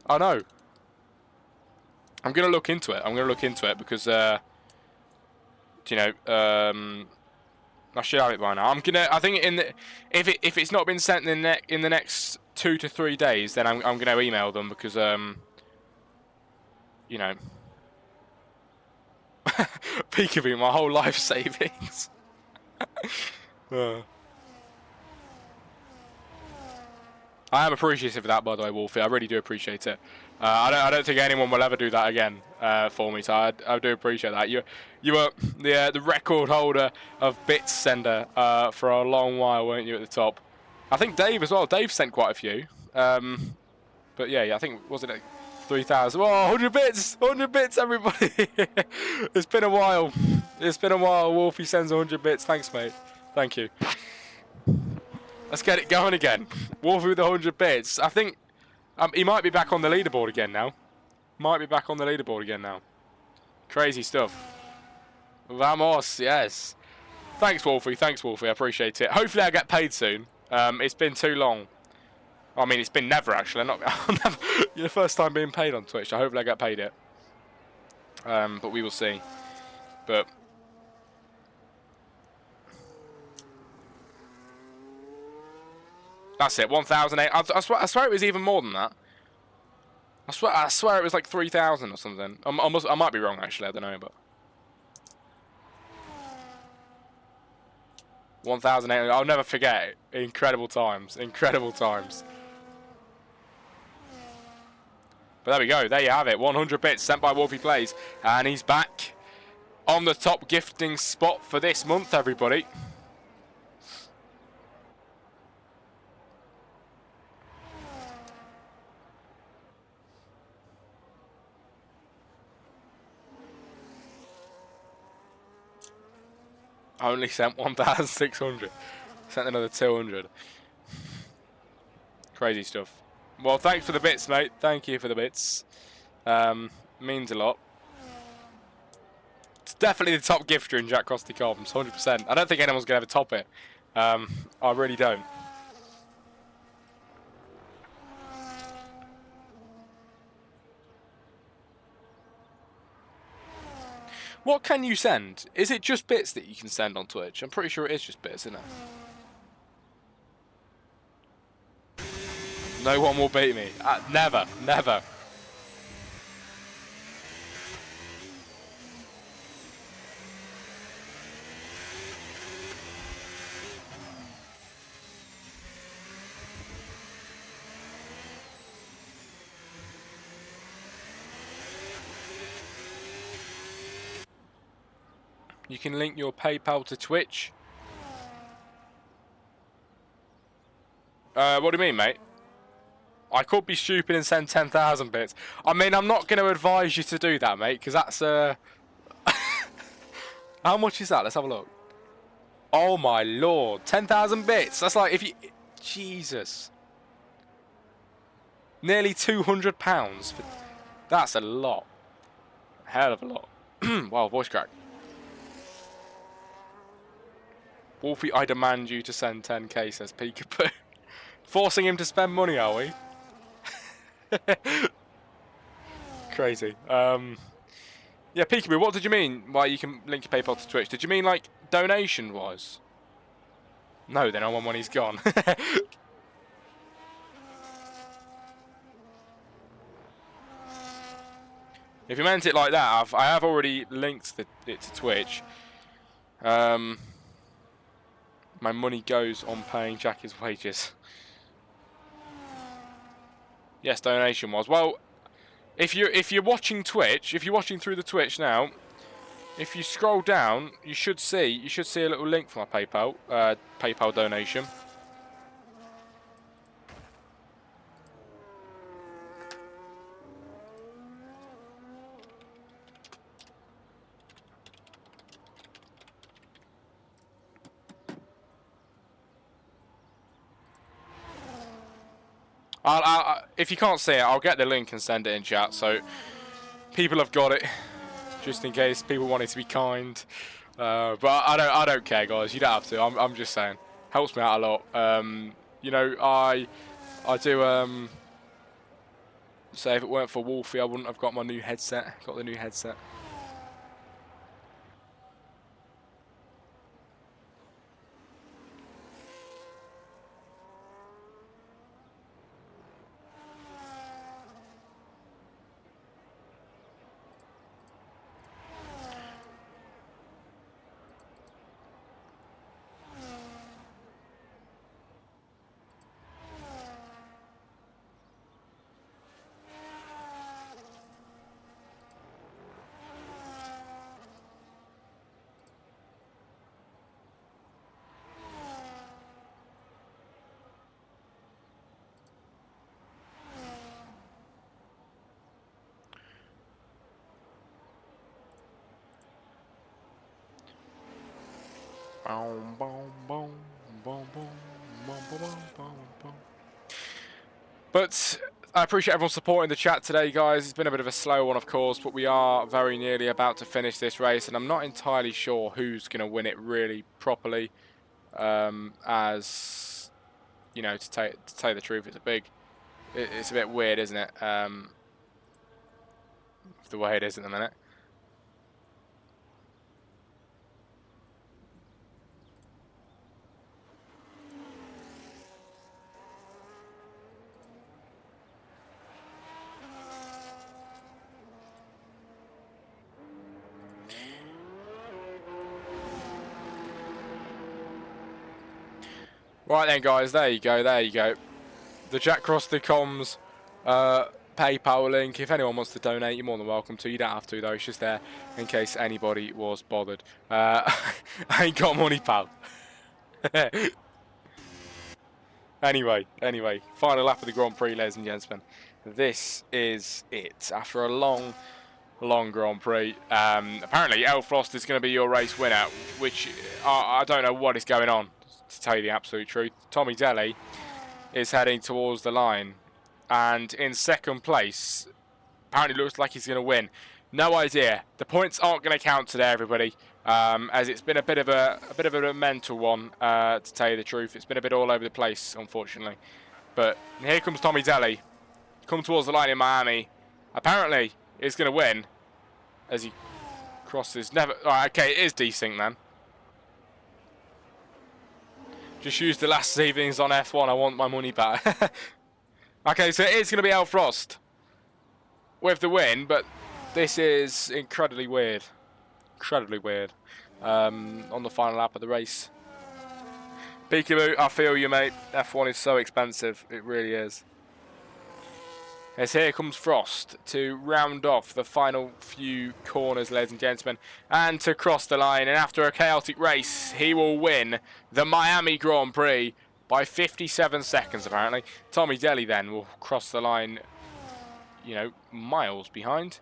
I know. I'm gonna look into it because you know, I should have it by now. I think if it's not been sent in the next 2 to 3 days, then I'm gonna email them because you know, peekaboo, my whole life savings. I am appreciative of that, by the way, Wolfie. I really do appreciate it. I don't think anyone will ever do that again for me, so I do appreciate that. You were the record holder of bits sender for a long while, weren't you, at the top? I think Dave as well. Dave sent quite a few. But yeah, I think, was it like 3,000? Oh, 100 bits! 100 bits, everybody! It's been a while. Wolfie sends 100 bits. Thanks, mate. Thank you. Let's get it going again. Wolfie with 100 bits. I think he might be back on the leaderboard again now. Crazy stuff. Vamos, yes. Thanks, Wolfie. I appreciate it. Hopefully I get paid soon. It's been too long. I mean, it's been never, actually. I'm never, the first time being paid on Twitch. So hopefully I get paid it. But we will see. But that's it, 1,008. I swear it was even more than that. I swear it was like 3,000 or something. I might be wrong, actually. I don't know, but 1,008. I'll never forget it. Incredible times. But there we go. There you have it. 100 bits sent by Wolfie Plays, and he's back on the top gifting spot for this month, everybody. I only sent 1,600. Sent another 200. Crazy stuff. Well, thanks for the bits, mate. Thank you for the bits. Means a lot. It's definitely the top gifter in Jack Crosty Carbons, 100%. I don't think anyone's going to ever top it. I really don't. What can you send? Is it just bits that you can send on Twitch? I'm pretty sure it is just bits, isn't it? No one will beat me. Never. You can link your PayPal to Twitch. What do you mean, mate? I could be stupid and send 10,000 bits. I mean, I'm not going to advise you to do that, mate, because that's How much is that? Let's have a look. Oh my lord, 10,000 bits. That's like if you... Jesus. Nearly £200 for... That's a lot. Hell of a lot. Wow, voice crack. Wolfie, I demand you to send 10k, says Peekaboo. Forcing him to spend money, are we? Yeah, Peekaboo, what did you mean by you can link your PayPal to Twitch? Did you mean like donation-wise? No, then I want when he's gone. If you meant it like that, I have already linked it to Twitch. My money goes on paying Jackie's wages. Yes, donation was. Well, if you're watching Twitch, if you're watching through the Twitch now, if you scroll down, you should see a little link for my PayPal donation. If you can't see it, I'll get the link and send it in chat, so people have got it, just in case people wanted to be kind. But I don't care, guys. You don't have to. I'm just saying, helps me out a lot. You know, I do. Say if it weren't for Wolfie, I wouldn't have got my new headset. Got the new headset. But I appreciate everyone supporting the chat today, guys. It's been a bit of a slow one, of course, but we are very nearly about to finish this race, and I'm not entirely sure who's going to win it really properly. As you know, to tell you the truth, it's a bit weird, isn't it? The way it is at the minute. Right then, guys, there you go. The Jack Cross the Comms PayPal link. If anyone wants to donate, you're more than welcome to. You don't have to, though. It's just there in case anybody was bothered. I ain't got money, pal. Anyway, final lap of the Grand Prix, ladies and gentlemen. This is it. After a long Grand Prix. Apparently, Elfrost is going to be your race winner, which I don't know what is going on, to tell you the absolute truth. Tommy Delly is heading towards the line, and in second place, apparently looks like he's going to win. No idea. The points aren't going to count today, everybody, as it's been a bit of a mental one, to tell you the truth. It's been a bit all over the place, unfortunately. But here comes Tommy Delly, come towards the line in Miami. Apparently, he's going to win as he crosses. Alright, okay, it is desync then. Just used the last savings on F1. I want my money back. Okay, so it is going to be Elfrost with the win, but this is incredibly weird. Incredibly weird. On the final lap of the race. Peekaboo, I feel you, mate. F1 is so expensive. It really is. As here comes Frost to round off the final few corners, ladies and gentlemen, and to cross the line. And after a chaotic race, he will win the Miami Grand Prix by 57 seconds, apparently. Tommy Delly then will cross the line, you know, miles behind.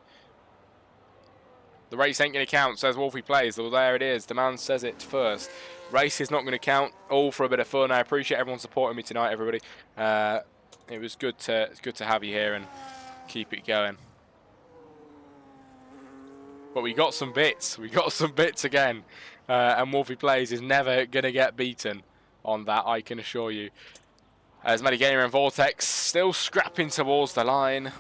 The race ain't going to count, says Wolfie Plays. Well, there it is. The man says it first. Race is not going to count. All for a bit of fun. I appreciate everyone supporting me tonight, everybody. It was good to have you here and keep it going. But we got some bits. We got some bits again. And Wolfie Plays is never going to get beaten on that, I can assure you. As Medigamer and Vortex still scrapping towards the line.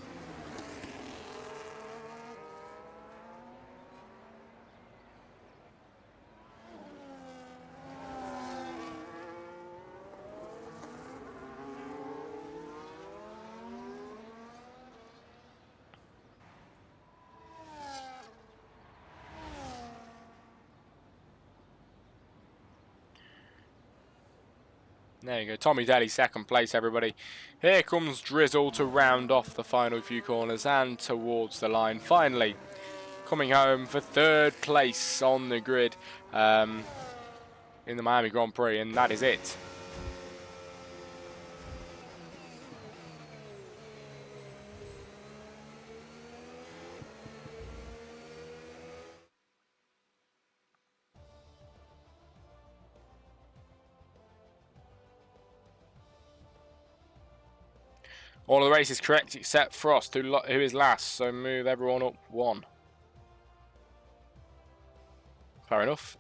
There you go. Tommy Daly, second place, everybody. Here comes Drizzle to round off the final few corners and towards the line. Finally, coming home for third place on the grid in the Miami Grand Prix, and that is it. All of the races correct except Frost, who is last, so move everyone up one. Fair enough.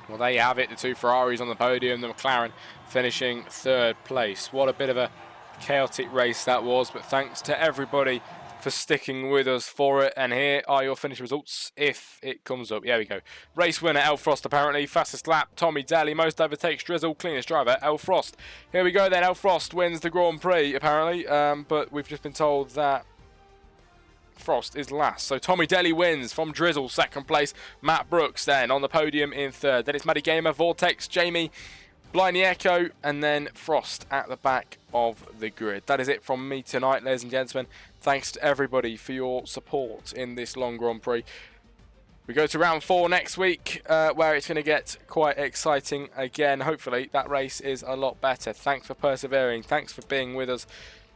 Well, there you have it, the two Ferraris on the podium, the McLaren finishing third place. What a bit of a chaotic race that was, but thanks to everybody for sticking with us for it. And here are your finish results, if it comes up. Here we go. Race winner, El Frost, apparently. Fastest lap, Tommy Daly. Most overtakes, Drizzle. Cleanest driver, El Frost. Here we go then. El Frost wins the Grand Prix, apparently. But we've just been told that Frost is last. So Tommy Daly wins from Drizzle, second place. Matt Brooks then on the podium in third. Then it's Matty Gamer, Vortex, Jamie, Blindy Echo, and then Frost at the back of the grid. That is it from me tonight, ladies and gentlemen. Thanks to everybody for your support in this long Grand Prix. We go to round 4 next week, where it's going to get quite exciting again. Hopefully that race is a lot better. Thanks for persevering. Thanks for being with us.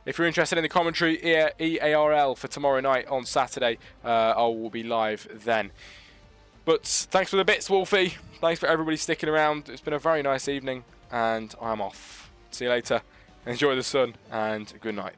If you're interested in the commentary, EARL for tomorrow night on Saturday, I will be live then. But thanks for the bits, Wolfie. Thanks for everybody sticking around. It's been a very nice evening, and I'm off. See you later. Enjoy the sun, and good night.